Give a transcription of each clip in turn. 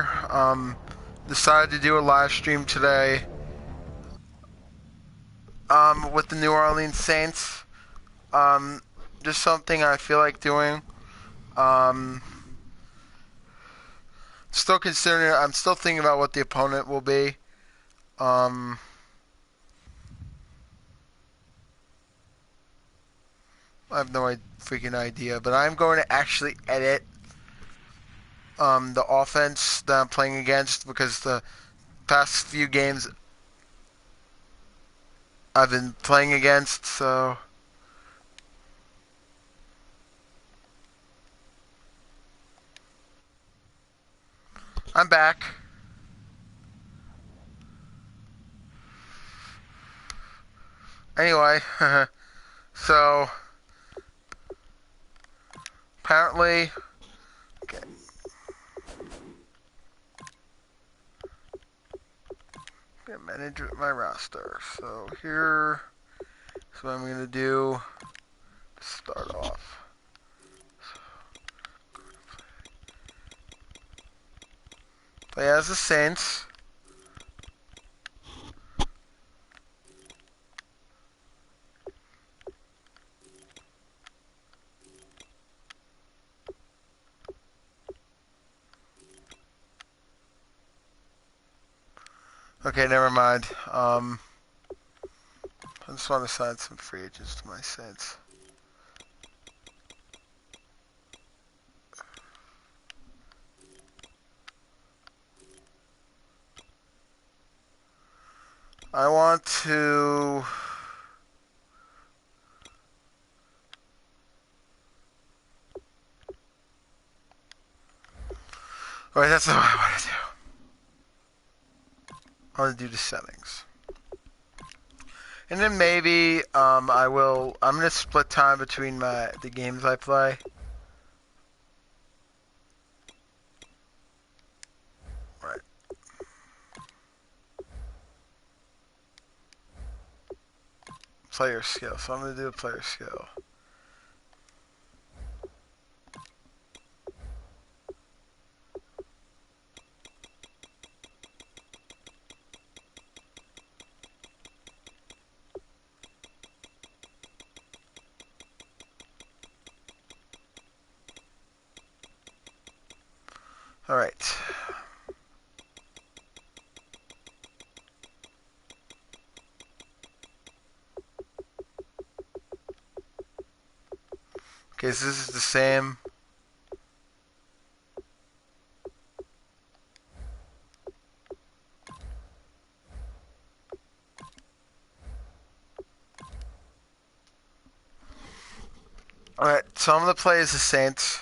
here. Decided to do a live stream today. With the New Orleans Saints. Just something I feel like doing. Um, Still considering it. I'm still thinking about what the opponent will be. I have no freaking idea, but I'm going to actually edit the offense that I'm playing against because the past few games I've been playing against, so I'm back. Anyway, so apparently, okay, manage my roster. So here is what I'm gonna do to start off. Play as the Saints. Okay, never mind. I just want to sign some free agents to my Saints. I want to. Alright, that's not what I want to do. I want to do the settings. And then maybe I'm gonna split time between the games I play. Right. Player skill. So I'm gonna do a player skill. Alright. Okay, so this is the same. Alright, so I'm gonna play as the Saints.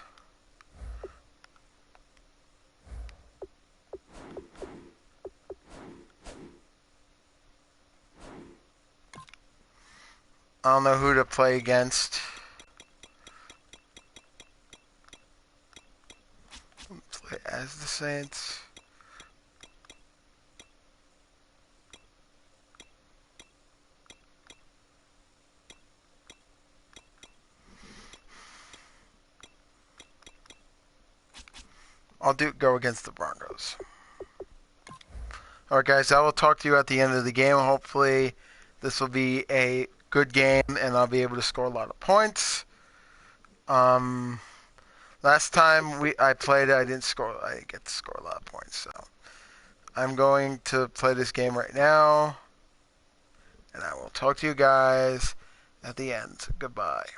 I don't know who to play against. Play as the Saints. I'll go against the Broncos. Alright guys, I will talk to you at the end of the game. Hopefully this will be a good game and I'll be able to score a lot of points. Last time I played I didn't get to score a lot of points, so I'm going to play this game right now. And I will talk to you guys at the end. Goodbye.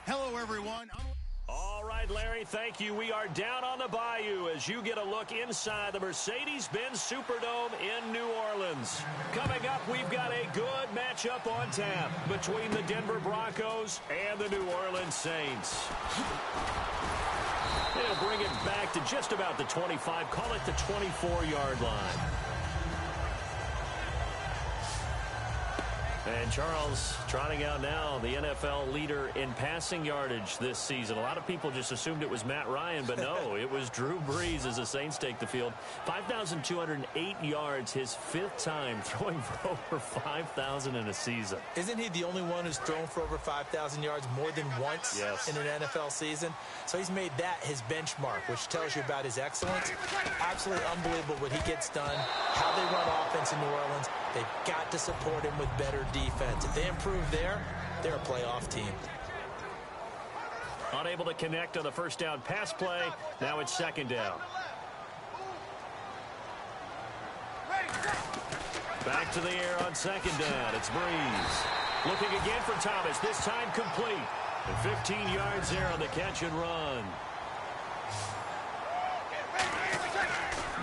Hello, everyone. All right. right, Larry, thank you. We are down on the bayou as you get a look inside the Mercedes-Benz Superdome in New Orleans. Coming up, we've got a good matchup on tap between the Denver Broncos and the New Orleans Saints. They'll bring it back to just about the 25, call it the 24-yard line. And Charles trotting out now, the NFL leader in passing yardage this season. A lot of people just assumed it was Matt Ryan, but no, it was Drew Brees as the Saints take the field. 5,208 yards, his fifth time throwing for over 5,000 in a season. Isn't he the only one who's thrown for over 5,000 yards more than once in an NFL season? So he's made that his benchmark, which tells you about his excellence. Absolutely unbelievable what he gets done, how they run offense in New Orleans. They've got to support him with better defense. If they improve there, they're a playoff team. Unable to connect on the first down pass play. Now it's second down. Back to the air on second down. It's Brees. Looking again for Thomas. This time complete. And 15 yards there on the catch and run.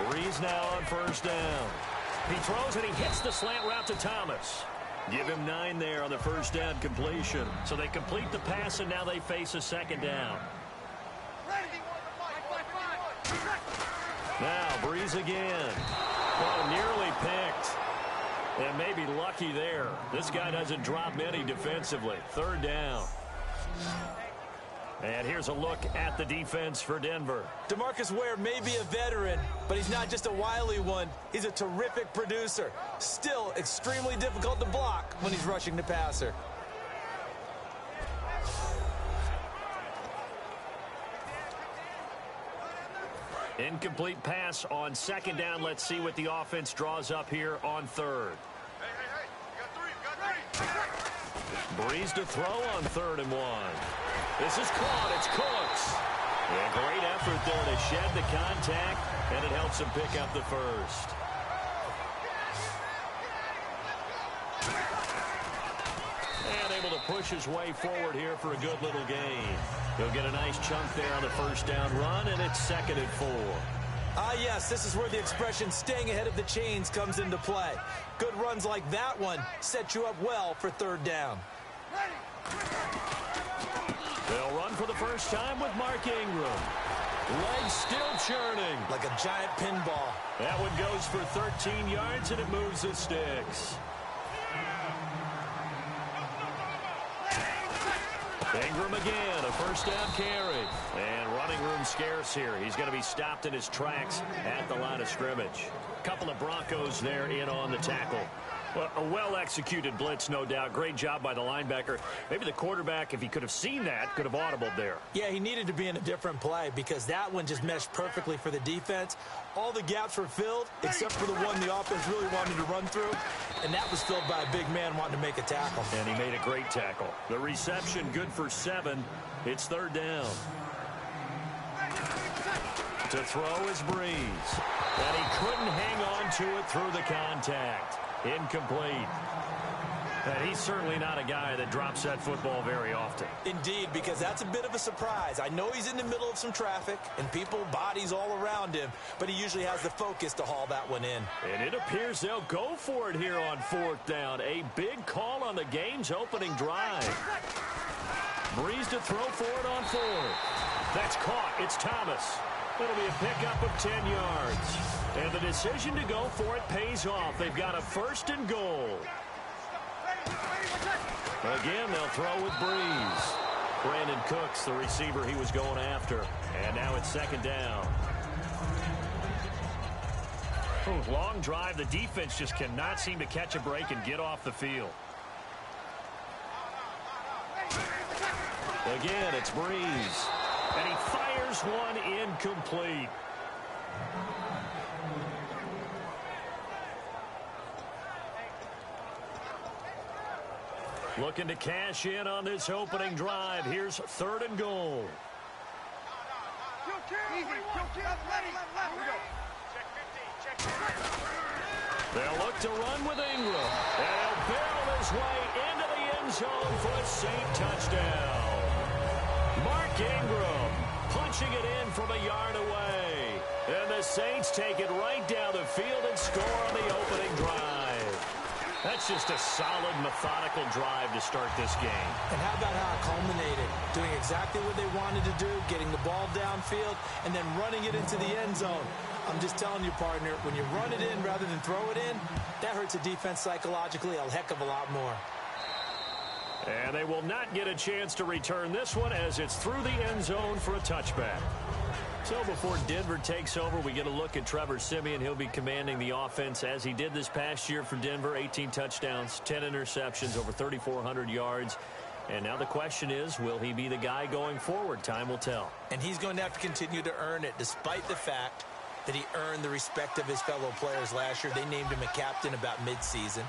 Brees now on first down. He throws and he hits the slant route to Thomas. Give him 9 there on the first down completion. So they complete the pass, and now they face a second down. Now Brees again. Oh, nearly picked. And maybe lucky there. This guy doesn't drop many defensively. Third down. And here's a look at the defense for Denver. DeMarcus Ware may be a veteran, but he's not just a wily one. He's a terrific producer. Still extremely difficult to block when he's rushing the passer. Incomplete pass on second down. Let's see what the offense draws up here on third. Brees to throw on 3rd and 1. This is caught. It's Cooks. A great effort there to shed the contact, and it helps him pick up the first. And able to push his way forward here for a good little gain. He'll get a nice chunk there on the first down run, and it's 2nd and 4. Ah, yes, this is where the expression staying ahead of the chains comes into play. Good runs like that one set you up well for 3rd down. They'll run for the first time with Mark Ingram. Legs still churning. Like a giant pinball. That one goes for 13 yards, and it moves the sticks. Ingram again, a first down carry. And running room scarce here. He's going to be stopped in his tracks at the line of scrimmage. Couple of Broncos there in on the tackle. Well, a well-executed blitz, no doubt. Great job by the linebacker. Maybe the quarterback, if he could have seen that, could have audibled there. Yeah, he needed to be in a different play because that one just meshed perfectly for the defense. All the gaps were filled except for the one the offense really wanted to run through, and that was filled by a big man wanting to make a tackle. And he made a great tackle. The reception good for 7. It's 3rd down. To throw is Brees. And he couldn't hang on to it through the contact. Incomplete. And he's certainly not a guy that drops that football very often. Indeed, because that's a bit of a surprise. I know he's in the middle of some traffic and people, bodies all around him, but he usually has the focus to haul that one in. And it appears they'll go for it here on 4th down. A big call on the game's opening drive. Brees to throw for it on 4th. That's caught. It's Thomas. It'll be a pickup of 10 yards. And the decision to go for it pays off. They've got a 1st and goal. Again, they'll throw with Brees. Brandon Cooks, the receiver he was going after. And now it's 2nd down. Long drive. The defense just cannot seem to catch a break and get off the field. Again, it's Brees. And he fires one incomplete. Looking to cash in on this opening drive. Here's 3rd and goal. They'll look to run with Ingram. And he'll barrel his way into the end zone for a Saint touchdown. Mark Ingram punching it in from a yard away. And the Saints take it right down the field and score on the opening drive. That's just a solid, methodical drive to start this game. And how about how it culminated? Doing exactly what they wanted to do, getting the ball downfield, and then running it into the end zone. I'm just telling you, partner, when you run it in rather than throw it in, that hurts a defense psychologically a heck of a lot more. And they will not get a chance to return this one as it's through the end zone for a touchback. So before Denver takes over, we get a look at Trevor Siemian. He'll be commanding the offense as he did this past year for Denver. 18 touchdowns, 10 interceptions, over 3,400 yards. And now the question is, will he be the guy going forward? Time will tell. And he's going to have to continue to earn it, despite the fact that he earned the respect of his fellow players last year. They named him a captain about midseason.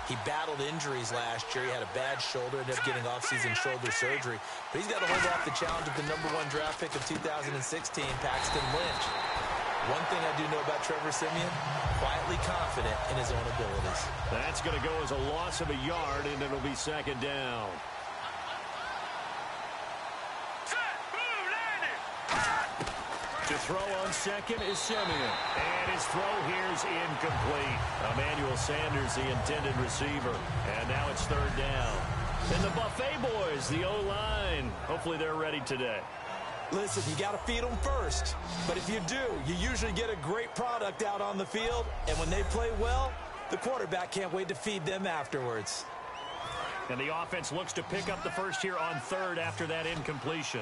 He battled injuries last year. He had a bad shoulder, ended up getting off-season shoulder surgery. But he's got to hold off the challenge of the #1 draft pick of 2016, Paxton Lynch. One thing I do know about Trevor Siemian, quietly confident in his own abilities. That's going to go as a loss of a yard, and it'll be second down. To throw on second is Siemian. And his throw here is incomplete. Emmanuel Sanders, the intended receiver. And now it's third down. And the Buffet boys, the O-line. Hopefully they're ready today. Listen, you got to feed them first. But if you do, you usually get a great product out on the field. And when they play well, the quarterback can't wait to feed them afterwards. And the offense looks to pick up the first here on third after that incompletion.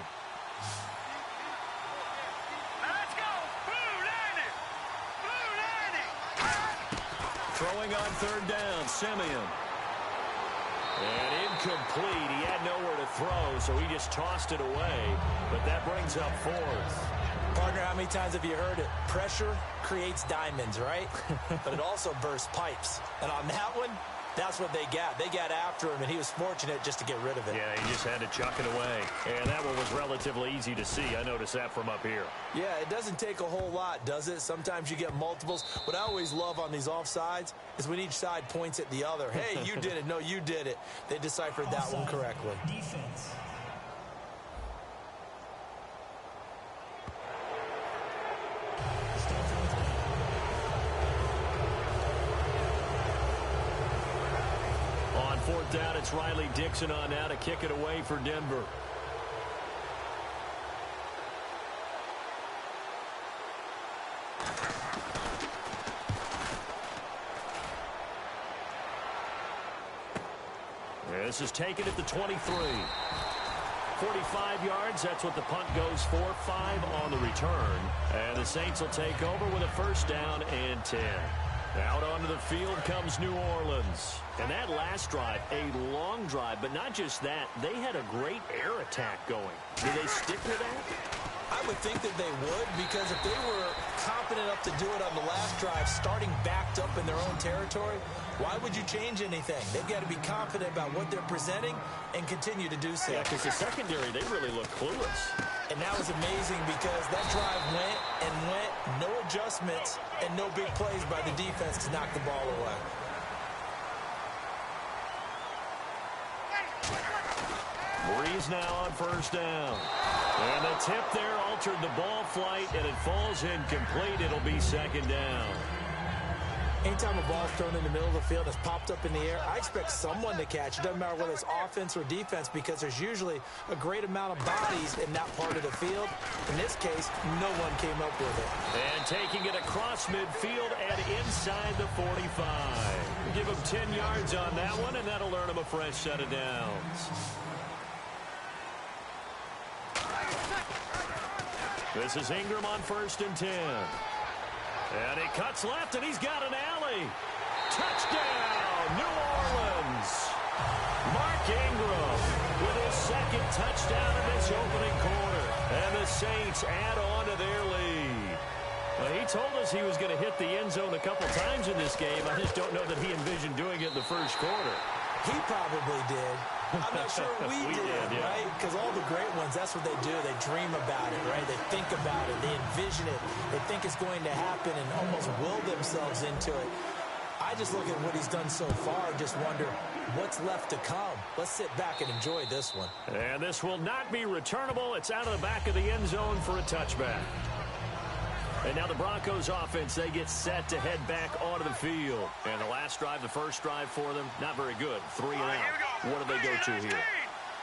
Throwing on third down, Siemian. And incomplete. He had nowhere to throw, so he just tossed it away. But that brings up fourth. Partner, how many times have you heard it? Pressure creates diamonds, right? But it also bursts pipes. And on that one, that's what they got. They got after him, and he was fortunate just to get rid of it. Yeah, he just had to chuck it away. And that one was relatively easy to see. I noticed that from up here. Yeah, it doesn't take a whole lot, does it? Sometimes you get multiples. What I always love on these offsides is when each side points at the other. Hey, you did it. No, you did it. They deciphered that one correctly. Defense. On fourth down, it's Riley Dixon on now to kick it away for Denver. This is taken at the 23. 45 yards, that's what the punt goes for. 5 on the return. And the Saints will take over with a first down and 10. Out onto the field comes New Orleans. And that last drive, a long drive, but not just that, they had a great air attack going. Do they stick with that? I would think that they would, because if they were confident enough to do it on the last drive, starting backed up in their own territory, why would you change anything? They've got to be confident about what they're presenting and continue to do so. Yeah, because the secondary, they really look clueless. And that was amazing because that drive went and went, no adjustments, and no big plays by the defense to knock the ball away. Breeze now on first down. And the tip there altered the ball flight, and it falls incomplete. It'll be second down. Anytime a ball's thrown in the middle of the field, it's popped up in the air, I expect someone to catch. It doesn't matter whether it's offense or defense, because there's usually a great amount of bodies in that part of the field. In this case, no one came up with it. And taking it across midfield and inside the 45. Give him 10 yards on that one, and that'll earn him a fresh set of downs. This is Ingram on first and 10. And he cuts left, and he's got an alley. Touchdown, New Orleans. Mark Ingram with his second touchdown in this opening quarter. And the Saints add on to their lead. Well, he told us he was going to hit the end zone a couple times in this game. I just don't know that he envisioned doing it in the first quarter. He probably did. I'm not sure we did, yeah. right? Because all the great ones, that's what they do. They dream about it, right? They think about it. They envision it. They think it's going to happen and almost will themselves into it. I just look at what he's done so far and just wonder, what's left to come. Let's sit back and enjoy this one. And this will not be returnable. It's out of the back of the end zone for a touchback. And now the Broncos offense, they get set to head back onto the field. And the last drive, the first drive for them, not very good. 3 and out. What do they go to here?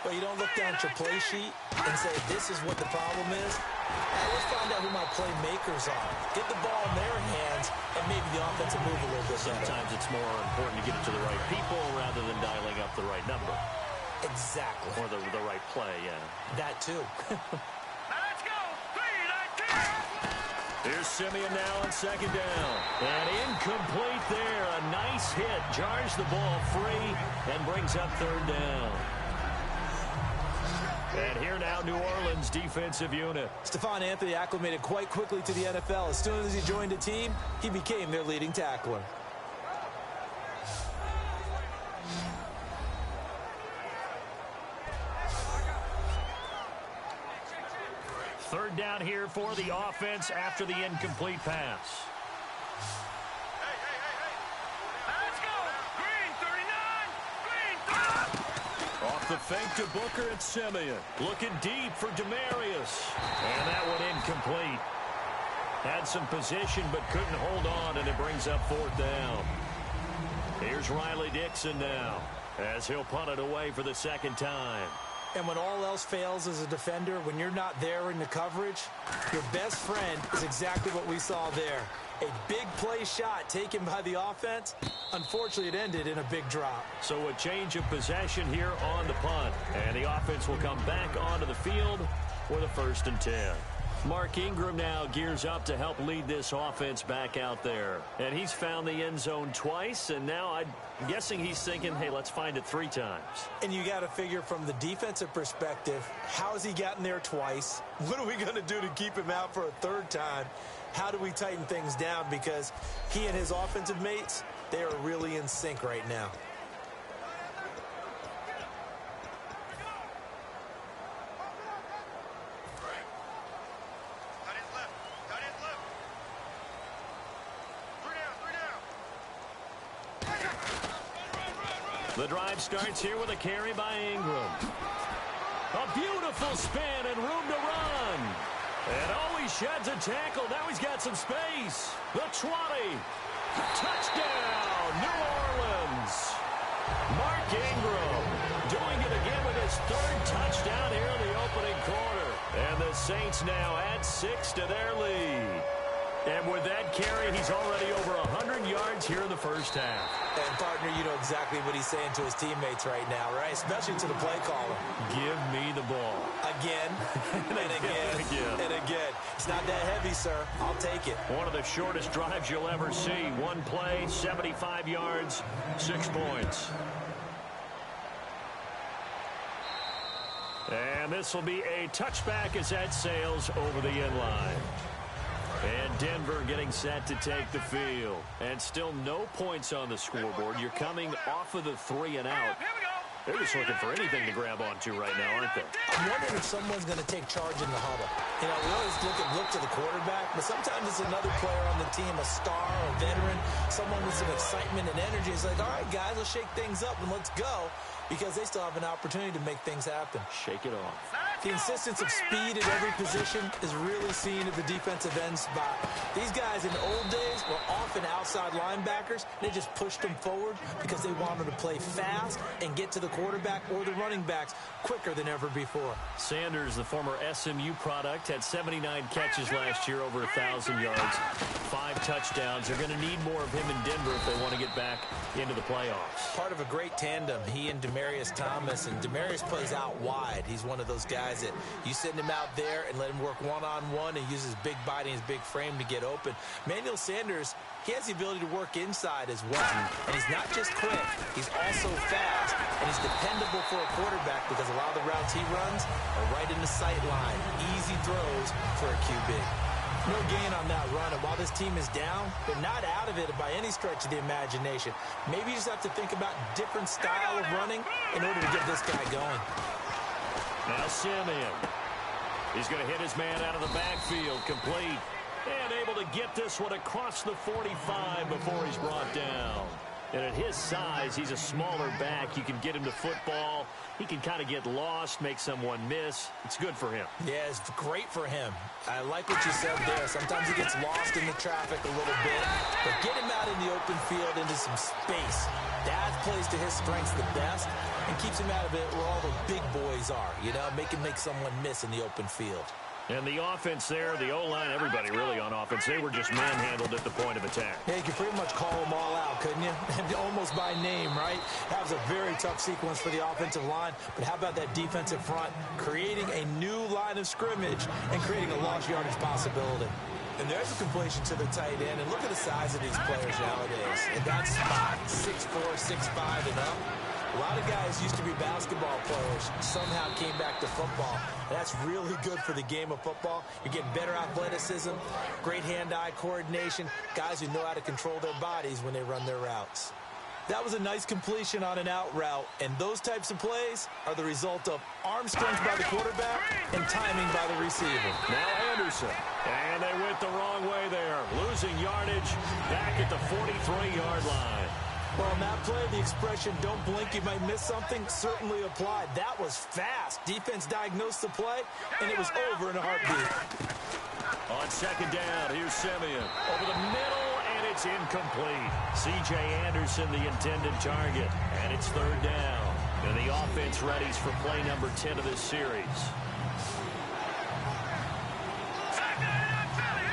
Well, you don't look down at your play sheet and say, this is what the problem is. Let's find out who my playmakers are. Get the ball in their hands, and maybe the offense will move a little bit. Sometimes it's more important to get it to the right people rather than dialing up the right number. Exactly. Or the right play, yeah. That too. Let's go. 3, 19. Here's Simeon now on second down. And incomplete there. A nice hit. Jars the ball free and brings up third down. And here now, New Orleans defensive unit. Stephon Anthony acclimated quite quickly to the NFL. As soon as he joined the team, he became their leading tackler. Third down here for the offense after the incomplete pass. Let's go. Green 39. Green 39. Off the fake to Booker and Simeon. Looking deep for Demarius. And that one incomplete. Had some position but couldn't hold on, and it brings up fourth down. Here's Riley Dixon now as he'll punt it away for the second time. And when all else fails as a defender, when you're not there in the coverage, your best friend is exactly what we saw there. A big play shot taken by the offense. Unfortunately, it ended in a big drop. So a change of possession here on the punt. And the offense will come back onto the field for the 1st and 10. Mark Ingram now gears up to help lead this offense back out there. And he's found the end zone twice, and now I'm guessing he's thinking, hey, let's find it 3 times. And you got to figure from the defensive perspective, how has he gotten there twice? What are we going to do to keep him out for a 3rd time? How do we tighten things down? Because he and his offensive mates, they are really in sync right now. The drive starts here with a carry by Ingram. A beautiful spin and room to run. And he sheds a tackle. Now he's got some space. The 20. Touchdown, New Orleans. Mark Ingram doing it again with his 3rd touchdown here in the opening quarter. And the Saints now add 6 to their lead. And with that carry, he's already over 100 yards here in the first half. And, partner, you know exactly what he's saying to his teammates right now, right? Especially to the play caller. Give me the ball. Again, and again, and again. It's not that heavy, sir. I'll take it. One of the shortest drives you'll ever see. One play, 75 yards, 6 points. And this will be a touchback as that sails over the end line. And Denver getting set to take the field. And still no points on the scoreboard. You're coming off of the 3 and out. They're just looking for anything to grab onto right now, aren't they? I'm wondering if someone's going to take charge in the huddle. You know, we always look to the quarterback, but sometimes it's another player on the team, a star, a veteran, someone with some excitement and energy. It's like, all right, guys, let's shake things up and let's go, because they still have an opportunity to make things happen. Shake it off. The insistence of speed at every position is really seen at the defensive end spot. These guys in the old days were often outside linebackers. They just pushed them forward because they wanted to play fast and get to the quarterback or the running backs quicker than ever before. Sanders, the former SMU product, had 79 catches last year, over 1,000 yards, 5 touchdowns. They're going to need more of him in Denver if they want to get back into the playoffs. Part of a great tandem, he and Demarius Thomas. And Demarius plays out wide. He's one of those guys that you send him out there and let him work one-on-one and use his big body and his big frame to get open. Manuel Sanders, he has the ability to work inside as well. And he's not just quick, he's also fast, and he's dependable for a quarterback because a lot of the routes he runs are right in the sight line. Easy throws for a QB. No gain on that run, and while this team is down, they're not out of it by any stretch of the imagination. Maybe you just have to think about different style of running in order to get this guy going. Now Simeon. He's going to hit his man out of the backfield, complete. And able to get this one across the 45 before he's brought down. And at his size, he's a smaller back. You can get him to football. He can kind of get lost, make someone miss. It's good for him. Yeah, it's great for him. I like what you said there. Sometimes he gets lost in the traffic a little bit, but get him out in the open field into some space. That plays to his strengths the best and keeps him out of it where all the big boys are, make him make someone miss in the open field. And the offense there, the O-line, everybody really on offense, they were just manhandled at the point of attack. Yeah, you could pretty much call them all out, couldn't you? Almost by name, right? That was a very tough sequence for the offensive line. But how about that defensive front creating a new line of scrimmage and creating a lost yardage possibility? And there's a completion to the tight end. And look at the size of these players nowadays. And that spot, 6'4", 6'5", and up. A lot of guys used to be basketball players, somehow came back to football. That's really good for the game of football. You're getting better athleticism, great hand-eye coordination, guys who know how to control their bodies when they run their routes. That was a nice completion on an out route, and those types of plays are the result of arm strength by the quarterback and timing by the receiver. Now Anderson, and they went the wrong way there, losing yardage back at the 43-yard line. Well, in that play, the expression, don't blink, you might miss something, certainly applied. That was fast. Defense diagnosed the play, and it was over in a heartbeat. On second down, here's Simeon. Over the middle, and it's incomplete. C.J. Anderson, the intended target, and it's third down. And the offense readies for play number 10 of this series.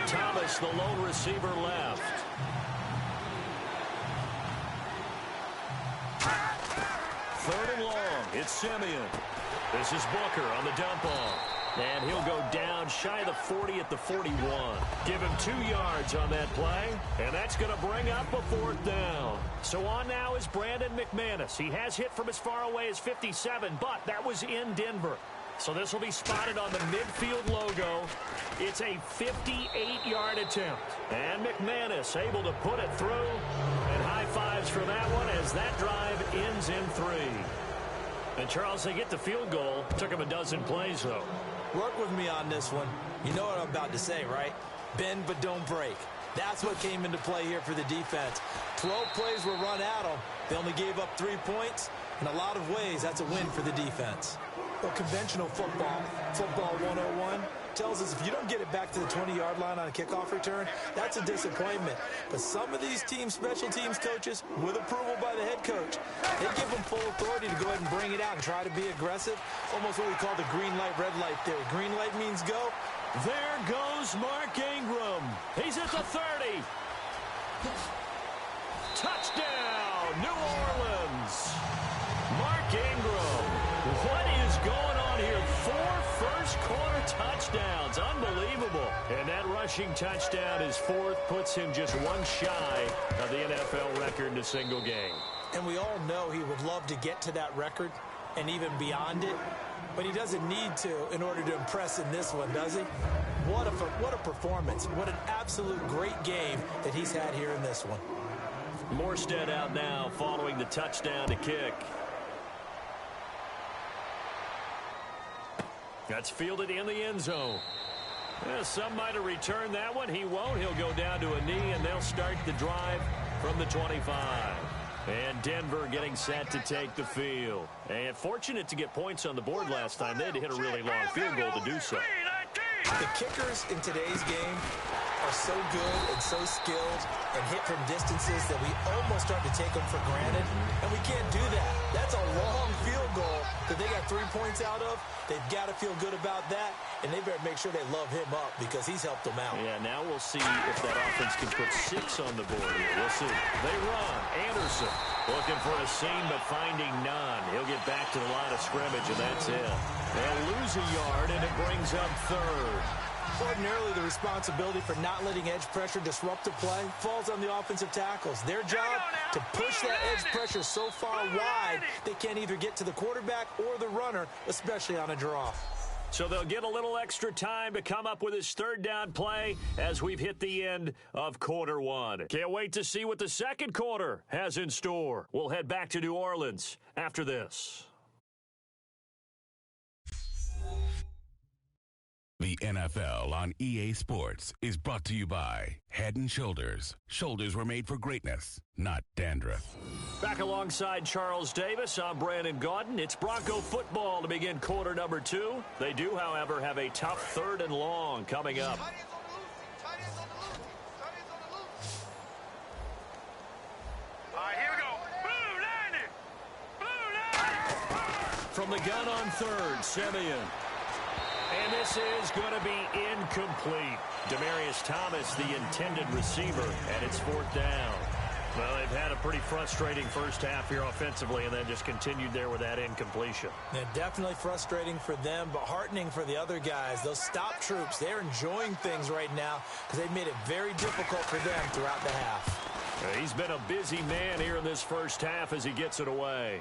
Thomas, the lone receiver, left. Third and long, it's Simeon. This is Booker on the dump off. And he'll go down shy of the 40 at the 41. Give him 2 yards on that play, and that's going to bring up a fourth down. So on now is Brandon McManus. He has hit from as far away as 57, but that was in Denver. So this will be spotted on the midfield logo. It's a 58-yard attempt. And McManus able to put it through. And high fives for that one as that drive ends in 3. And Charles, they get the field goal. Took him a dozen plays, though. Work with me on this one. You know what I'm about to say, right? Bend but don't break. That's what came into play here for the defense. 12 plays were run at them. They only gave up 3 points. In a lot of ways, that's a win for the defense. Well, conventional football 101, tells us if you don't get it back to the 20-yard line on a kickoff return, that's a disappointment. But some of these teams, special teams coaches, with approval by the head coach, they give them full authority to go ahead and bring it out and try to be aggressive. Almost what we call the green light, red light theory. Green light means go. There goes Mark Ingram. He's at the 30. Touchdown, New Orleans. Mark Ingram. What is going on here? 4 first-quarter touchdowns. Unbelievable. And that rushing touchdown, his 4th, puts him just 1 shy of the NFL record in a single game. And we all know he would love to get to that record and even beyond it. But he doesn't need to in order to impress in this one, does he? What a performance. What an absolute great game that he's had here in this one. Morstead out now following the touchdown to kick. That's fielded in the end zone. Yeah, some might have returned that one. He won't. He'll go down to a knee, and they'll start the drive from the 25. And Denver getting set to take the field. And fortunate to get points on the board last time. They had to hit a really long field goal to do so. The kickers in today's game are so good and so skilled and hit from distances that we almost start to take them for granted. And we can't do that. That's a long field goal that they got 3 points out of. They've got to feel good about that. And they better make sure they love him up because he's helped them out. Yeah, now we'll see if that offense can put 6 on the board here. We'll see. They run. Anderson looking for a seam but finding none. He'll get back to the line of scrimmage, and that's it. They'll lose a yard, and it brings up 3rd. Ordinarily, the responsibility for not letting edge pressure disrupt the play falls on the offensive tackles. Their job to push that edge pressure so far wide they can't either get to the quarterback or the runner, especially on a draw. So they'll get a little extra time to come up with his 3rd down play as we've hit the end of quarter 1. Can't wait to see what the second quarter has in store. We'll head back to New Orleans after this. The NFL on EA Sports is brought to you by Head & Shoulders. Shoulders were made for greatness, not dandruff. Back alongside Charles Davis, I'm Brandon Gaudin. It's Bronco football to begin quarter number 2. They do, however, have a tough 3rd and long coming up. From the gun on 3rd, Simeon. And this is going to be incomplete. Demaryius Thomas, the intended receiver, and it's 4th down. Well, they've had a pretty frustrating first half here offensively, and then just continued there with that incompletion. Yeah, definitely frustrating for them, but heartening for the other guys. Those stop troops, they're enjoying things right now because they've made it very difficult for them throughout the half. He's been a busy man here in this first half as he gets it away.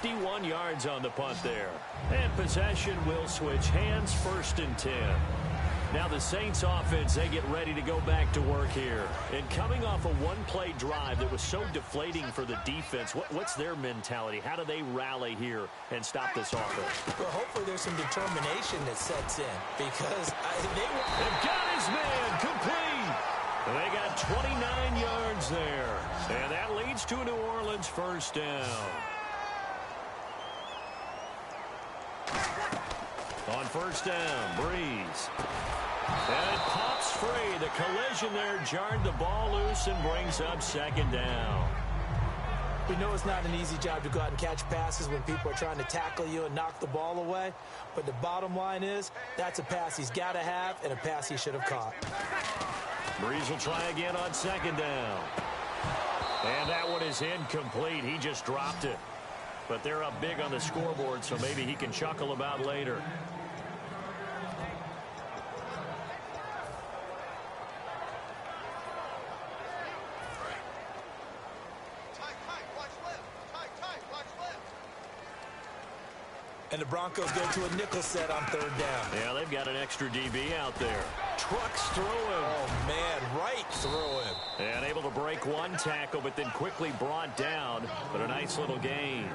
$51 yards on the punt there. And possession will switch hands, 1st and 10. Now the Saints offense, they get ready to go back to work here. And coming off a one-play drive that was so deflating for the defense, what's their mentality? How do they rally here and stop this offense? Well, hopefully there's some determination that sets in because they've got his man complete. They got 29 yards there. And that leads to a New Orleans 1st down. On 1st down, Breeze. And it pops free. The collision there jarred the ball loose and brings up 2nd down. We know it's not an easy job to go out and catch passes when people are trying to tackle you and knock the ball away. But the bottom line is that's a pass he's got to have and a pass he should have caught. Breeze will try again on 2nd down. And that one is incomplete. He just dropped it. But they're up big on the scoreboard, so maybe he can chuckle about later. And the Broncos go to a nickel set on 3rd down. Yeah, they've got an extra DB out there. Trucks through him. Oh, man, right through him. And able to break one tackle, but then quickly brought down. But a nice little gain.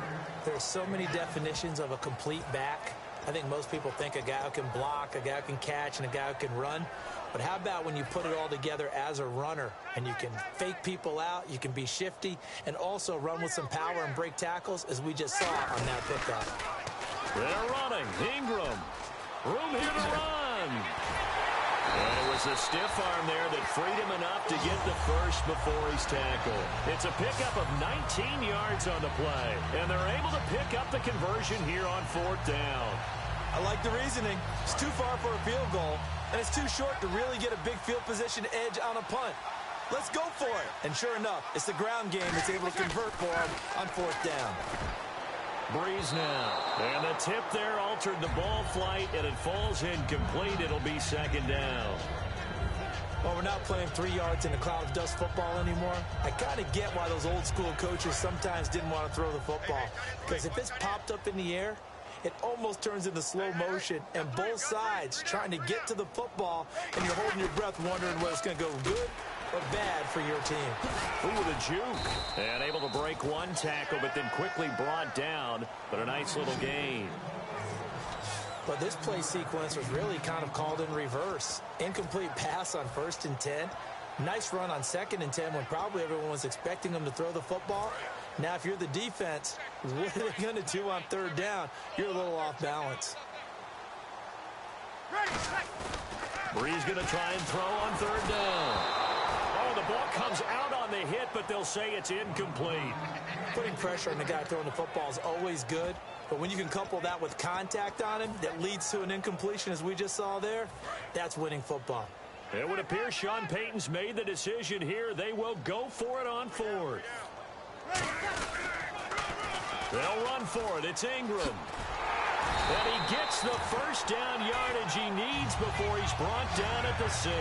There's so many definitions of a complete back. I think most people think a guy who can block, a guy who can catch, and a guy who can run. But how about when you put it all together as a runner and you can fake people out, you can be shifty, and also run with some power and break tackles, as we just saw on that pickup. They're running. Ingram. Room here to run. And it was a stiff arm there that freed him enough to get the first before he's tackled. It's a pickup of 19 yards on the play. And they're able to pick up the conversion here on 4th down. I like the reasoning. It's too far for a field goal, and it's too short to really get a big field position edge on a punt. Let's go for it. And sure enough, it's the ground game that's able to convert for him on 4th down. Breeze now. And the tip there altered the ball flight, and it falls incomplete. It'll be 2nd down. Well, we're not playing 3 yards in a cloud of dust football anymore. I kind of get why those old school coaches sometimes didn't want to throw the football. Because if it's popped up in the air, it almost turns into slow motion, and both sides trying to get to the football, and you're holding your breath wondering whether it's going to go good or bad for your team. Ooh, the juke. And able to break one tackle, but then quickly brought down. But a nice little gain. But this play sequence was really kind of called in reverse. Incomplete pass on 1st and 10. Nice run on 2nd and 10 when probably everyone was expecting them to throw the football. Now, if you're the defense, what are they going to do on 3rd down? You're a little off balance. Breeze going to try and throw on 3rd down. Oh, the ball comes out on the hit, but they'll say it's incomplete. Putting pressure on the guy throwing the football is always good, but when you can couple that with contact on him that leads to an incompletion, as we just saw there, that's winning football. It would appear Sean Payton's made the decision here. They will go for it on 4th. They'll run for it. It's Ingram. And he gets the 1st down yardage he needs before he's brought down at the 6.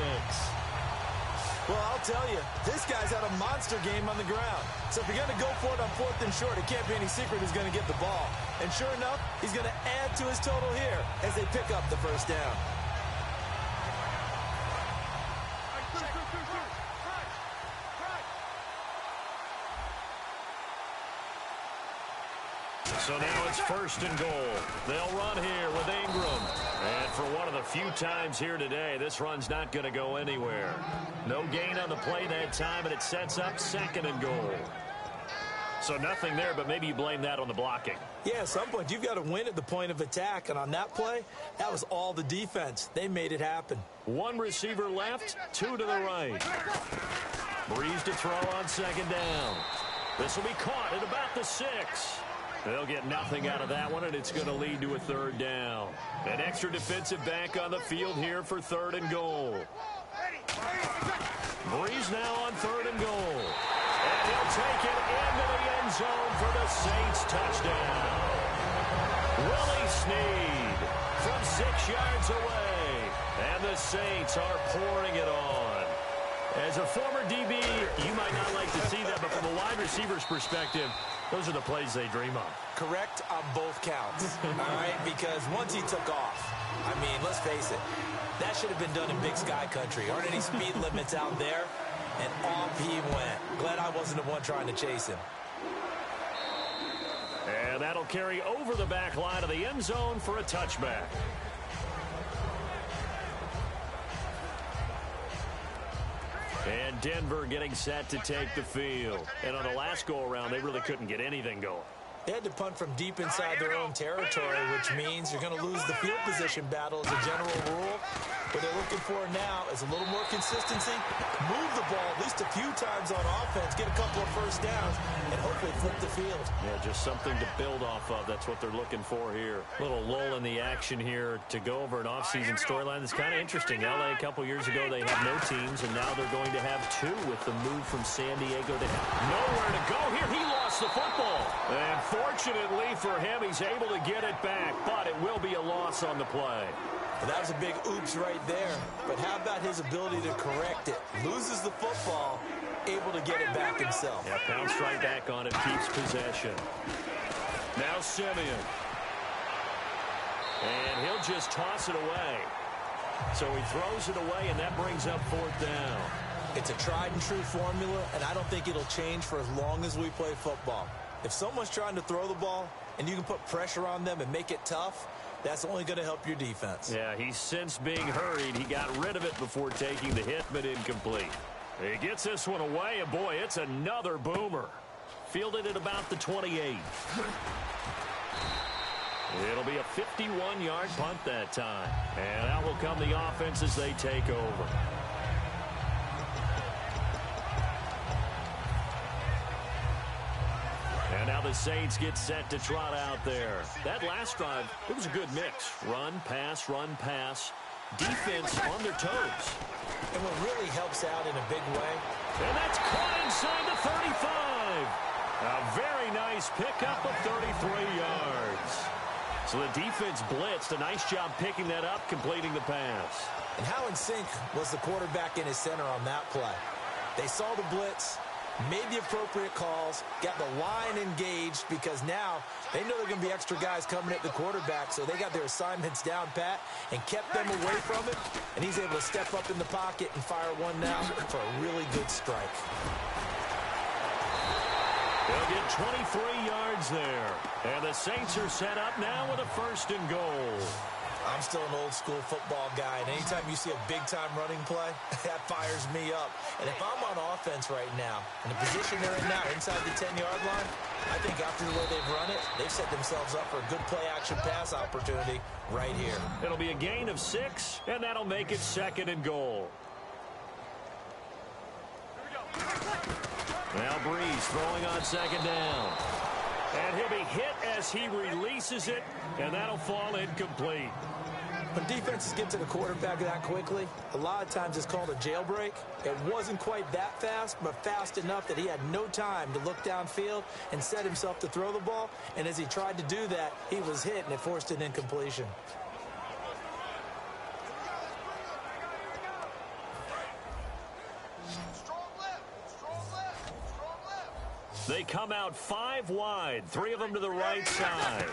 Well, I'll tell you, this guy's had a monster game on the ground. So if you're going to go for it on 4th and short, it can't be any secret who's going to get the ball. And sure enough, he's going to add to his total here as they pick up the 1st down. So now it's 1st and goal. They'll run here with Ingram. And for one of the few times here today, this run's not going to go anywhere. No gain on the play that time, and it sets up 2nd and goal. So nothing there, but maybe you blame that on the blocking. Yeah, at some point, you've got to win at the point of attack. And on that play, that was all the defense. They made it happen. One receiver left, 2 to the right. Breeze to throw on 2nd down. This will be caught at about the 6. They'll get nothing out of that one, and it's going to lead to a 3rd down. An extra defensive back on the field here for 3rd and goal. Breeze now on 3rd and goal. And he'll take it into the end zone for the Saints touchdown. Willie Snead from 6 yards away. And the Saints are pouring it on. As a former DB, you might not like to see that, but from a wide receiver's perspective, those are the plays they dream of. Correct on both counts, all right? Because once he took off, I mean, let's face it, that should have been done in Big Sky country. Aren't any speed limits out there? And off he went. Glad I wasn't the one trying to chase him. And that'll carry over the back line of the end zone for a touchback. And Denver getting set to take the field. And on the last go-around, they really couldn't get anything going. They had to punt from deep inside their own territory, which means you're going to lose the field position battle as a general rule. What they're looking for now is a little more consistency, move the ball at least a few times on offense, get a couple of first downs, and hopefully flip the field. Yeah, just something to build off of. That's what they're looking for here. A little lull in the action here to go over an offseason storyline that's kind of interesting. LA a couple years ago, they had no teams, and now they're going to have 2 with the move from San Diego. They have nowhere to go here. He lost the football. And fortunately for him, he's able to get it back, but it will be a loss on the play. Well, that was a big oops right there. But how about his ability to correct it? Loses the football, able to get it back himself. Yeah, pounced right back on it, keeps possession. Now Simeon. And he'll just toss it away. So he throws it away, and that brings up 4th down. It's a tried-and-true formula, and I don't think it'll change for as long as we play football. If someone's trying to throw the ball, and you can put pressure on them and make it tough, that's only going to help your defense. Yeah, he's since being hurried. He got rid of it before taking the hit, but incomplete. He gets this one away, and boy, it's another boomer. Fielded at about the 28. It'll be a 51-yard punt that time. And out will come the offense as they take over. And now the Saints get set to trot out there. That last drive, it was a good mix. Run, pass, defense on their toes. And what really helps out in a big way. And that's caught inside the 35. A very nice pickup of 33 yards. So the defense blitzed. A nice job picking that up, completing the pass. And how in sync was the quarterback in his center on that play? They saw the blitz, made the appropriate calls, got the line engaged because now they know they're going to be extra guys coming at the quarterback, so they got their assignments down pat and kept them away from it, and he's able to step up in the pocket and fire one now for a really good strike. They'll get 23 yards there, and the Saints are set up now with a 1st and goal. I'm still an old-school football guy, and anytime you see a big-time running play, that fires me up. And if I'm on offense right now, in the position they're in now, inside the 10-yard line, I think after the way they've run it, they've set themselves up for a good play-action pass opportunity right here. It'll be a gain of 6, and that'll make it 2nd and goal. Now Breeze throwing on 2nd down. And he'll be hit as he releases it, and that'll fall incomplete. When defenses get to the quarterback that quickly, a lot of times it's called a jailbreak. It wasn't quite that fast, but fast enough that he had no time to look downfield and set himself to throw the ball. And as he tried to do that, he was hit, and it forced an incompletion. They come out 5 wide, 3 of them to the right side.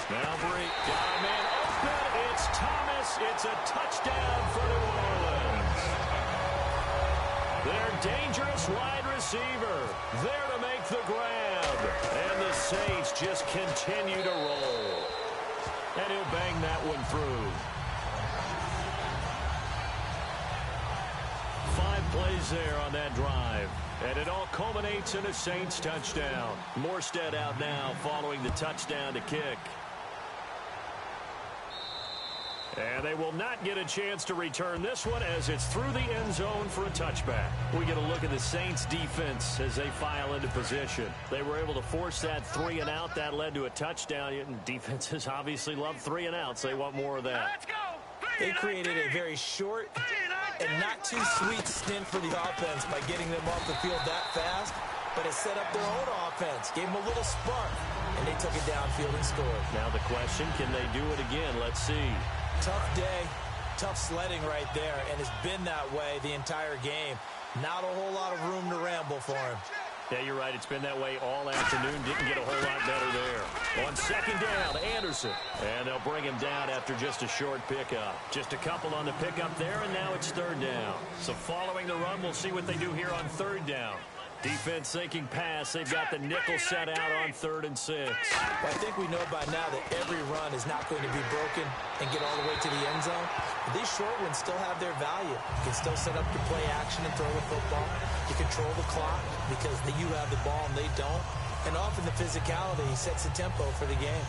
Now Bree got a man open. It's Thomas. It's a touchdown for New Orleans. Their dangerous wide receiver. There to make the grab. And the Saints just continue to roll. And he'll bang that one through. 5 plays there on that drive. And it all culminates in a Saints touchdown. Morstead out now following the touchdown to kick. And they will not get a chance to return this one as it's through the end zone for a touchback. We get a look at the Saints defense as they file into position. They were able to force that 3 and out. That led to a touchdown. And defenses obviously love 3 and outs. They want more of that. Let's go. They created a very short and not too sweet stint for the offense by getting them off the field that fast. But it set up their own offense, gave them a little spark, and they took it downfield and scored. Now the question, can they do it again? Let's see. Tough day, tough sledding right there, and it's been that way the entire game. Not a whole lot of room to ramble for him. Yeah, you're right. It's been that way all afternoon. Didn't get a whole lot better there. On second down, Anderson. And they'll bring him down after just a short pickup. Just a couple on the pickup there, and now it's third down. So following the run, we'll see what they do here on third down. Defense thinking pass. They've got the nickel set out on 3rd and 6. Well, I think we know by now that every run is not going to be broken and get all the way to the end zone. But these short ones still have their value. You can still set up your play action and throw the football. You control the clock because you have the ball and they don't. And often the physicality sets the tempo for the game.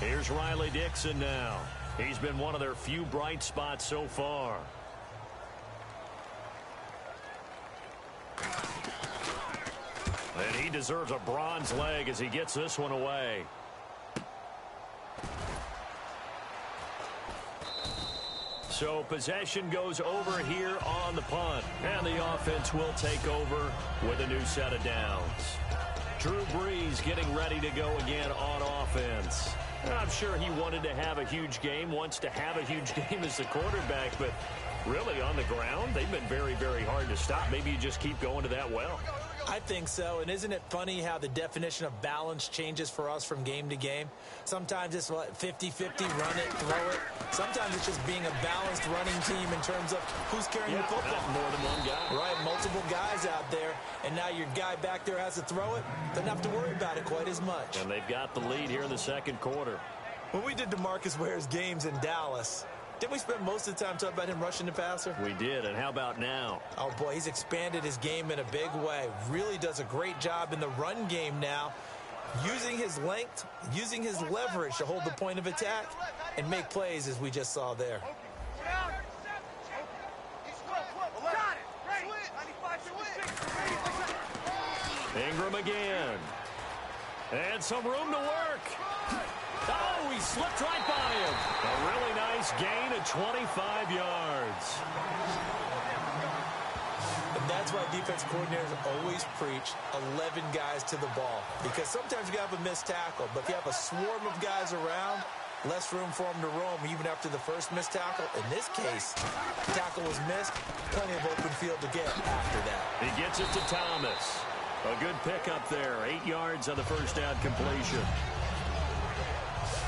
Here's Riley Dixon now. He's been one of their few bright spots so far. And he deserves a bronze leg as he gets this one away. So possession goes over here on the punt. And the offense will take over with a new set of downs. Drew Brees getting ready to go again on offense. I'm sure he wanted to have a huge game, wants to have a huge game as the quarterback, but really on the ground, they've been very, very hard to stop. Maybe you just keep going to that well. I think so, and isn't it funny how the definition of balance changes for us from game to game? Sometimes it's 50-50, run it, throw it. Sometimes it's just being a balanced running team in terms of who's carrying the football. More than one guy. Right, multiple guys out there, and now your guy back there has to throw it. Doesn't have to worry about it quite as much. And they've got the lead here in the second quarter. When we did DeMarcus Ware's games in Dallas, didn't we spend most of the time talking about him rushing the passer? We did, and how about now? Oh, boy, he's expanded his game in a big way. Really does a great job in the run game now, using his length, using his leverage to hold the point of attack and make plays as we just saw there. Ingram again. And some room to work. Oh, he slipped right by him. A really nice gain of 25 yards. And that's why defense coordinators always preach 11 guys to the ball. Because sometimes you have a missed tackle, but if you have a swarm of guys around, less room for them to roam even after the first missed tackle. In this case, the tackle was missed. Plenty of open field to get after that. He gets it to Thomas. A good pickup there. 8 yards on the first down completion.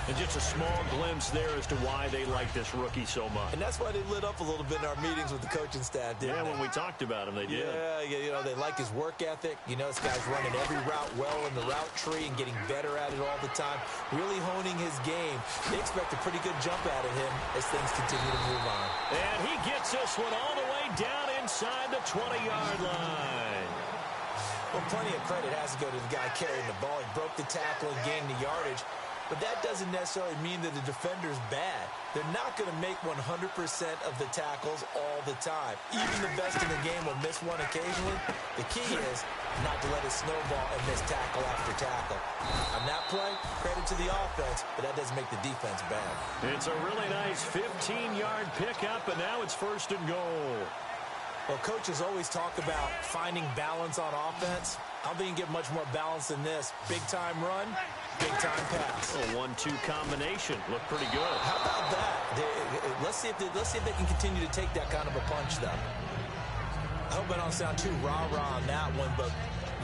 And just a small glimpse there as to why they like this rookie so much. And that's why they lit up a little bit in our meetings with the coaching staff, didn't they? When we talked about him, they did. Yeah, you know, they like his work ethic. You know, this guy's running every route well in the route tree and getting better at it all the time, really honing his game. They expect a pretty good jump out of him as things continue to move on. And he gets this one all the way down inside the 20-yard line. Well, plenty of credit has to go to the guy carrying the ball. He broke the tackle and gained the yardage. But that doesn't necessarily mean that the defender's bad. They're not going to make 100% of the tackles all the time. Even the best in the game will miss one occasionally. The key is not to let it snowball and miss tackle after tackle. On that play, credit to the offense, but that doesn't make the defense bad. It's a really nice 15-yard pickup, and now it's 1st and goal. Well, coaches always talk about finding balance on offense. I don't think you can get much more balance than this. Big-time run, big-time pass. A 1-2 combination. Looked pretty good. How about that? Let's see if they can continue to take that kind of a punch, though. I hope I don't sound too rah-rah on that one, but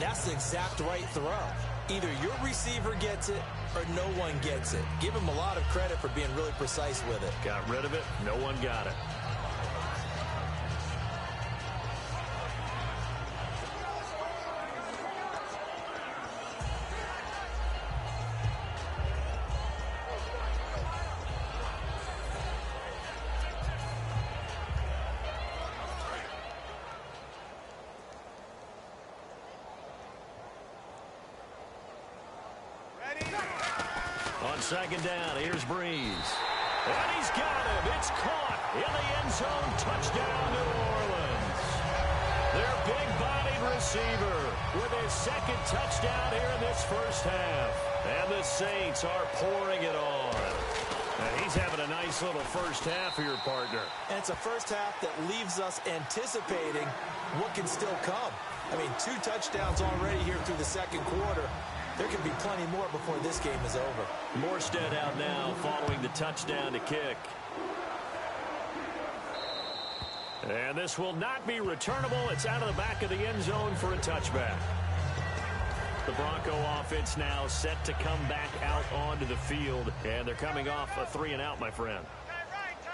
that's the exact right throw. Either your receiver gets it or no one gets it. Give him a lot of credit for being really precise with it. Got rid of it. No one got it. second down. Here's Breeze. And he's got him. It's caught in the end zone. Touchdown, New Orleans. Their big-bodied receiver with his second touchdown here in this first half. And the Saints are pouring it on. And he's having a nice little first half here, partner. And it's a first half that leaves us anticipating what can still come. I mean, 2 touchdowns already here through the second quarter. There could be plenty more before this game is over. Morstead out now following the touchdown to kick. And this will not be returnable. It's out of the back of the end zone for a touchback. The Bronco offense now set to come back out onto the field. And they're coming off a 3-and-out, my friend.